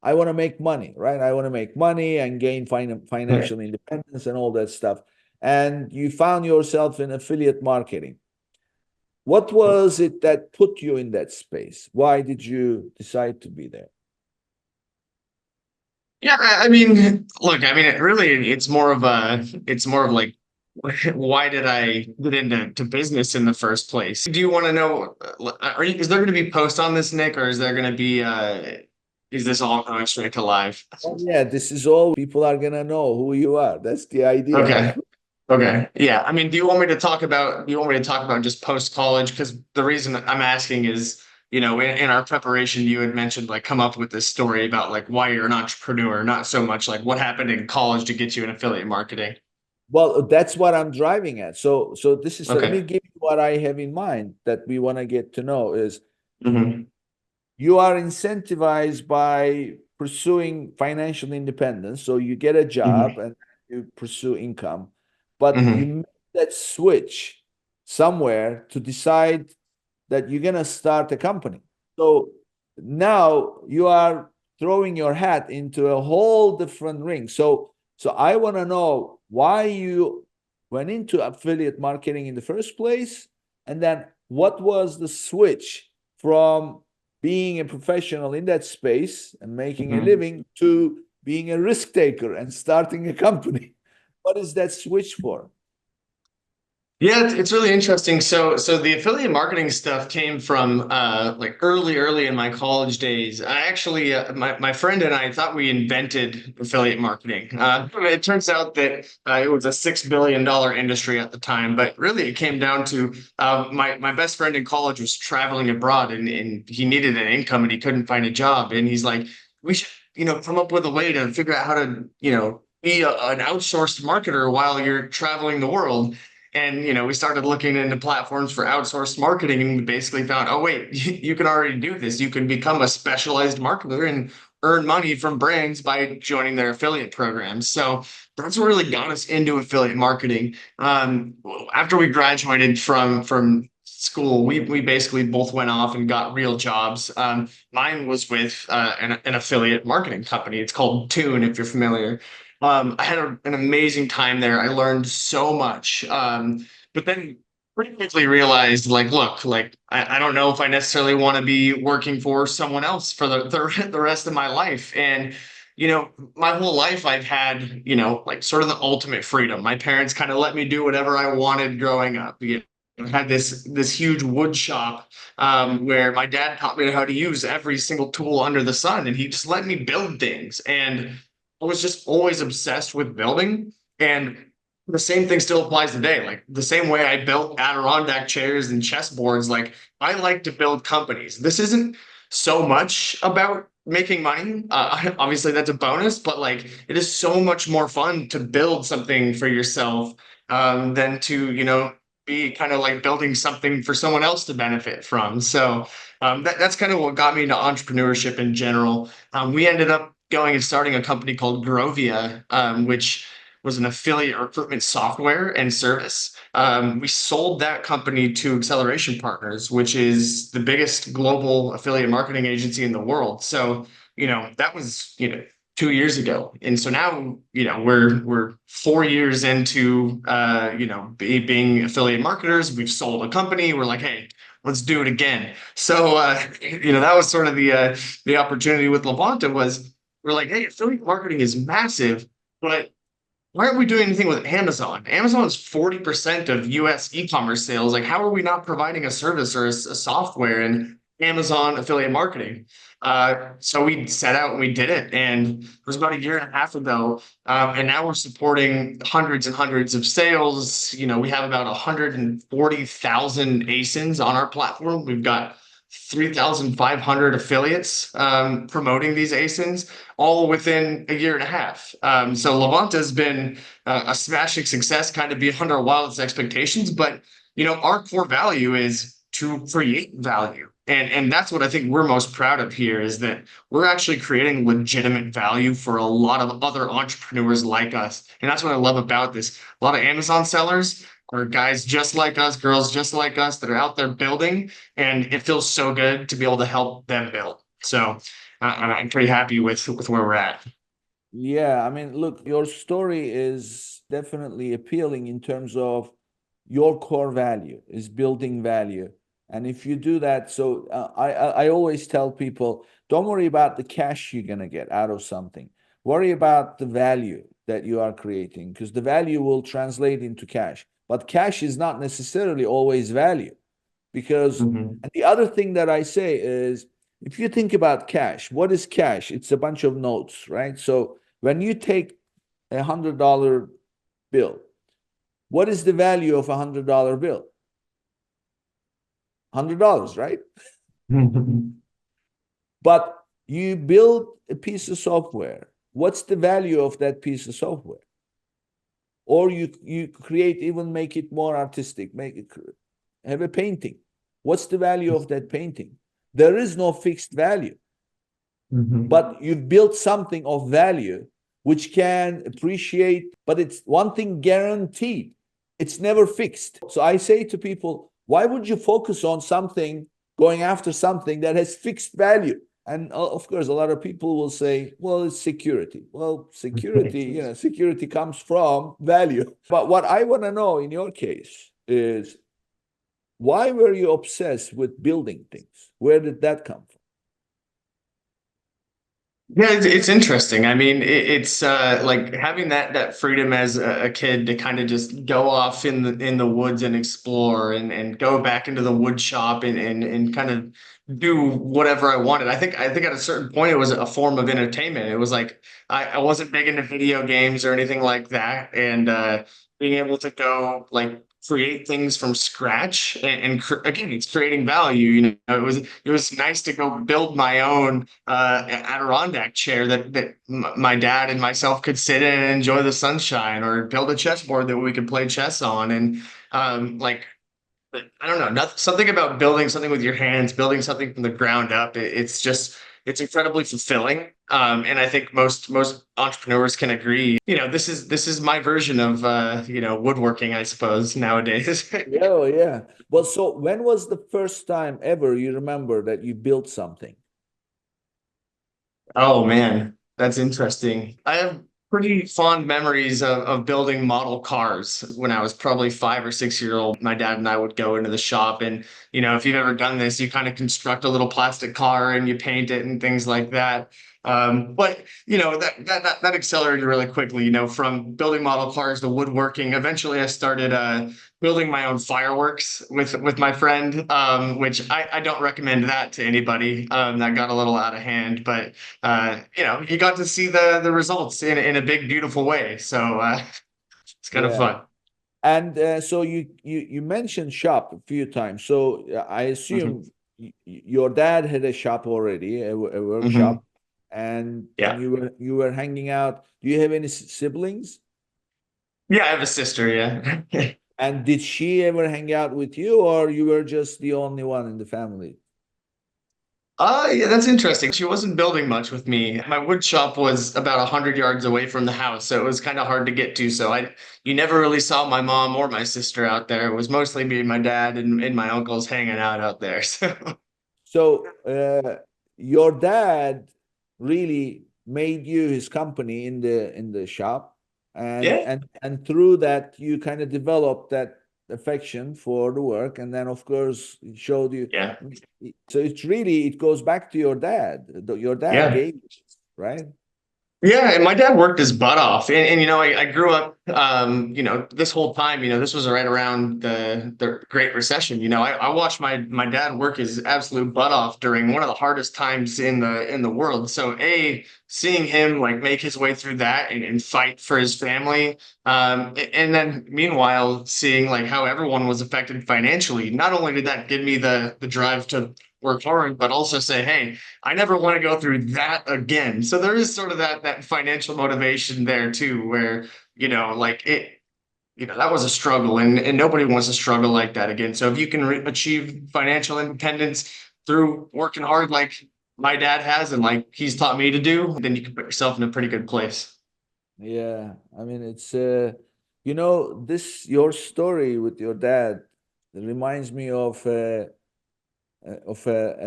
I want to make money, right? I want to make money and gain financial independence and all that stuff. And you found yourself in affiliate marketing. What was it that put you in that space? Why did you decide to be there? Yeah, I mean, look, I mean, it's more of like, why did I get into business in the first place? Do you want to know, is there going to be posts on this, Nick, or is there going to be, is this all going straight to live? Oh, yeah, this is all people are going to know who you are. That's the idea. Okay. Okay. Yeah. I mean, do you want me to talk about just post college? Because the reason I'm asking is in our preparation, you had mentioned like come up with this story about like why you're an entrepreneur, not so much like what happened in college to get you in affiliate marketing. Well, that's what I'm driving at. So this is, so let me Okay. give you what I have in mind that we want to get to know is Hmm. you are incentivized by pursuing financial independence. So you get a job Hmm. and you pursue income, but you Hmm. make that switch somewhere to decide that you're going to start a company. So now you are throwing your hat into a whole different ring. So I want to know why you went into affiliate marketing in the first place, and then what was the switch from being a professional in that space and making a Hmm. living to being a risk taker and starting a company. What is that switch for? Yeah, it's really interesting. So the affiliate marketing stuff came from like early in my college days. I actually my friend and I thought we invented affiliate marketing. It turns out that it was a $6 billion industry at the time, but really it came down to my best friend in college was traveling abroad and he needed an income and he couldn't find a job, and he's like, we should come up with a way to figure out how to be an outsourced marketer while you're traveling the world. And we started looking into platforms for outsourced marketing, and we basically found, oh wait, you can already do this. You can become a specialized marketer and earn money from brands by joining their affiliate programs. So that's what really got us into affiliate marketing. After we graduated from school, we basically both went off and got real jobs. Mine was with an affiliate marketing company. It's called Tune, if you're familiar. I had an amazing time there. I learned so much. But then pretty quickly realized, like, look, like I don't know if I necessarily want to be working for someone else for the rest of my life. And my whole life I've had, like sort of the ultimate freedom. My parents kind of let me do whatever I wanted growing up. I had this huge wood shop where my dad taught me how to use every single tool under the sun, and he just let me build things. And I was just always obsessed with building. And the same thing still applies today. Like the same way I built Adirondack chairs and chessboards, like I like to build companies. This isn't so much about making money. Obviously, that's a bonus, but like it is so much more fun to build something for yourself than to, be kind of like building something for someone else to benefit from. So that's kind of what got me into entrepreneurship in general. We ended up going and starting a company called Grovia, which was an affiliate recruitment software and service. We sold that company to Acceleration Partners, which is the biggest global affiliate marketing agency in the world. So, that was, 2 years ago. And so now, we're 4 years into being affiliate marketers. We've sold a company. We're like, hey, let's do it again. So that was sort of the opportunity with Levanta was we're like, hey, affiliate marketing is massive, but why aren't we doing anything with Amazon? Amazon is 40% of US e-commerce sales. Like, how are we not providing a service or a software in Amazon affiliate marketing? So we set out and we did it. And it was about a year and a half ago. And now we're supporting hundreds and hundreds of sales. We have about 140,000 ASINs on our platform. We've got 3,500 affiliates promoting these ASINs all within a year and a half. So Levanta has been a smashing success, kind of beyond our wildest expectations. But our core value is to create value, and that's what I think we're most proud of here is that we're actually creating legitimate value for a lot of other entrepreneurs like us, and that's what I love about this. A lot of Amazon sellers are guys just like us, girls just like us that are out there building, and it feels so good to be able to help them build. So I'm pretty happy with where we're at. Yeah, I mean, look, your story is definitely appealing in terms of your core value is building value. And if you do that, so I always tell people, don't worry about the cash you're gonna get out of something. Worry about the value that you are creating, because the value will translate into cash. But cash is not necessarily always value. Because, Mhm. and the other thing that I say is, if you think about cash, what is cash? It's a bunch of notes, right? So when you take $100 bill, what is the value of $100 bill? $100, right? But you build a piece of software. What's the value of that piece of software? Or you create, even make it more artistic, make it have a painting. What's the value of that painting? There is no fixed value. But you've built something of value which can appreciate, but it's one thing guaranteed, it's never fixed. So I say to people, why would you focus on something, going after something that has fixed value? And of course, a lot of people will say, well, it's security. Well, security, security comes from value. But what I want to know in your case is, why were you obsessed with building things? Where did that come from? Yeah, it's interesting. I mean, it's like having that freedom as a kid to kind of just go off in the woods and explore and go back into the wood shop and kind of do whatever I wanted. I think at a certain point it was a form of entertainment. It was like I wasn't big into video games or anything like that, and being able to go like create things from scratch again, it's creating value. It was nice to go build my own Adirondack chair that my dad and myself could sit in and enjoy the sunshine, or build a chessboard that we could play chess on. And like, I don't know, something about building something with your hands, building something from the ground up. It's incredibly fulfilling. And I think most entrepreneurs can agree. This is my version of woodworking, I suppose, nowadays. Yeah, yeah. Well, so when was the first time ever you remember that you built something? Oh man, that's interesting. I have pretty fond memories of building model cars when I was probably 5 or 6 years old. My dad and I would go into the shop, and if you've ever done this, you kind of construct a little plastic car and you paint it and things like that. But that accelerated really quickly. From building model cars to woodworking. Eventually, I started building my own fireworks with my friend, which I don't recommend that to anybody. That got a little out of hand, but you got to see the results in a big, beautiful way. So it's kind of Yeah. fun. And so you mentioned shop a few times. So I Hmm. assume your dad had a shop already, a Hmm. workshop, and Yeah. you were hanging out. Do you have any siblings? Yeah, I have a sister. Yeah. And did she ever hang out with you, or you were just the only one in the family? Yeah, that's interesting. She wasn't building much with me. My wood shop was about 100 yards away from the house, so it was kind of hard to get to. So you never really saw my mom or my sister out there. It was mostly me and my dad and my uncles hanging out there. So So your dad really made you his company in the shop, and yeah, and through that you kind of developed that affection for the work, and then of course it showed you. yeah, So it goes back to your dad. Your dad yeah. gave you, right? Yeah, and my dad worked his butt off, and I grew up, this whole time, this was right around the Great Recession. I watched my dad work his absolute butt off during one of the hardest times in the world. So seeing him like make his way through that and fight for his family, and then meanwhile seeing like how everyone was affected financially. Not only did that give me the drive to work hard, but also say, hey, I never want to go through that again. So there is sort of that financial motivation there too, where like that was a struggle, and nobody wants to struggle like that again. So if you can achieve financial independence through working hard, like my dad has, and like he's taught me to do, then you can put yourself in a pretty good place. Yeah, I mean it's this your story with your dad reminds me of a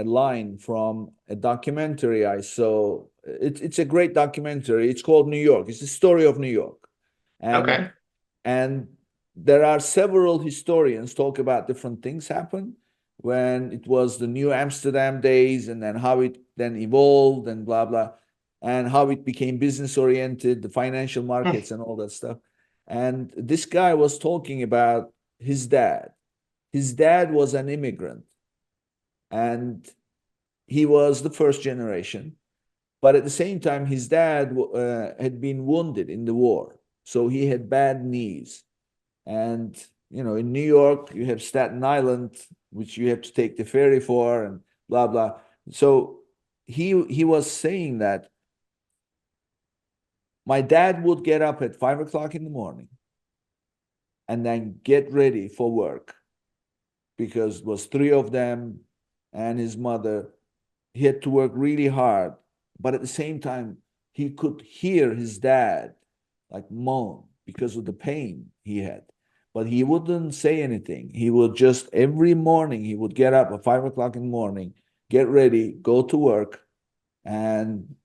line from a documentary I saw. It's a great documentary. It's called New York. It's the story of New York, and Okay. and there are several historians talk about different things happen when it was the New Amsterdam days, and then how it then evolved and blah blah, and how it became business oriented, the financial Hmm. markets and all that stuff. And this guy was talking about his dad. His dad was an immigrant, and he was the first generation. But at the same time, his dad had been wounded in the war, so he had bad knees. And in New York, you have Staten Island, which you have to take the ferry for, and blah blah. So he was saying that my dad would get up at 5 o'clock in the morning and then get ready for work because it was three of them and his mother. He had to work really hard, but at the same time, he could hear his dad like moan because of the pain he had. But he wouldn't say anything. He would just every morning he would get up at 5 o'clock in the morning, get ready, go to work, and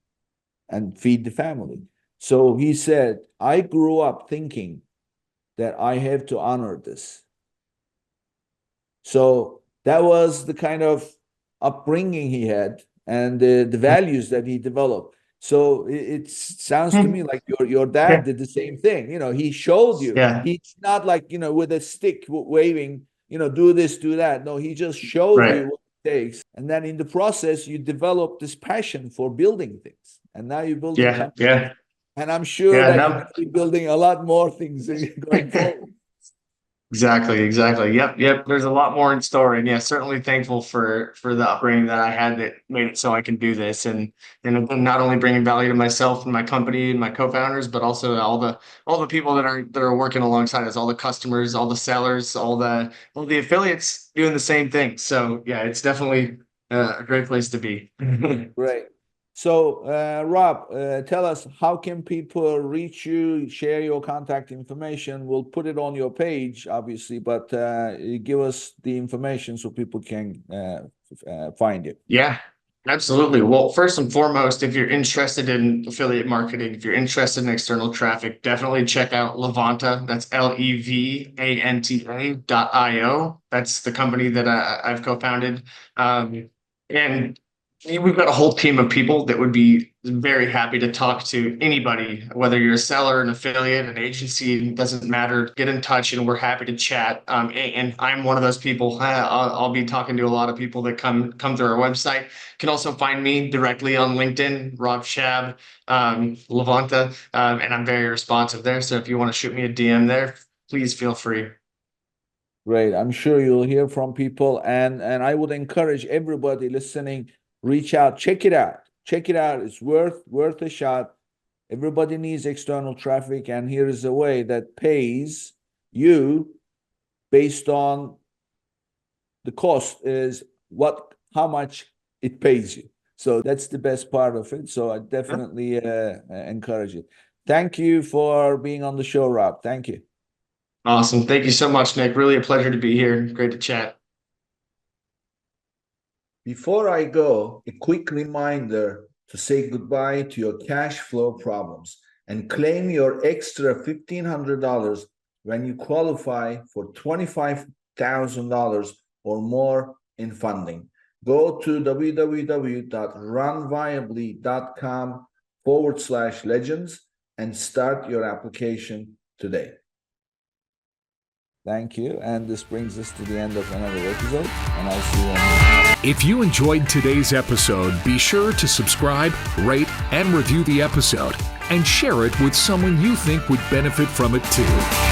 feed the family. So he said, I grew up thinking that I have to honor this. So that was the kind of upbringing he had and the values that he developed. So it sounds to me like your dad Yeah. did the same thing. He showed you. Yeah. He's not like, with a stick waving, do this, do that. No, he just showed Right. you what it takes. And then in the process, you develop this passion for building things. And now you're building Yeah. companies. Yeah. And I'm sure Yeah. that you're No. going to be building a lot more things going forward. Exactly, exactly. Yep. There's a lot more in store, and yeah, certainly thankful for the upbringing that I had that made it so I can do this, and again, not only bringing value to myself and my company and my co-founders, but also all the people that are working alongside us, all the customers, all the sellers, all the affiliates doing the same thing. So yeah, it's definitely a great place to be. Great. So, Rob, tell us, how can people reach you, share your contact information? We'll put it on your page, obviously, but give us the information so people can find you. Yeah, absolutely. Well, first and foremost, if you're interested in affiliate marketing, if you're interested in external traffic, definitely check out Levanta. That's Levanta.io. That's the company that I've co-founded. And we've got a whole team of people that would be very happy to talk to anybody, whether you're a seller, an affiliate, an agency, it doesn't matter. Get in touch, and we're happy to chat. And I'm one of those people. I'll be talking to a lot of people that come through our website. You can also find me directly on LinkedIn, Rob Schab, Levanta, and I'm very responsive there. So if you want to shoot me a DM there, please feel free. Great. I'm sure you'll hear from people, and I would encourage everybody listening, reach out, check it out. Check it out. It's worth a shot. Everybody needs external traffic, and here is a way that pays you based on the cost is how much it pays you. So that's the best part of it. So I definitely encourage it. Thank you for being on the show, Rob. Thank you. Awesome. Thank you so much, Nick. Really a pleasure to be here. Great to chat. Before I go, a quick reminder to say goodbye to your cash flow problems and claim your extra $1,500 when you qualify for $25,000 or more in funding. Go to www.runviably.com/legends and start your application today. Thank you. And this brings us to the end of another episode, and I'll see you next. If you enjoyed today's episode, be sure to subscribe, rate, and review the episode, and share it with someone you think would benefit from it too.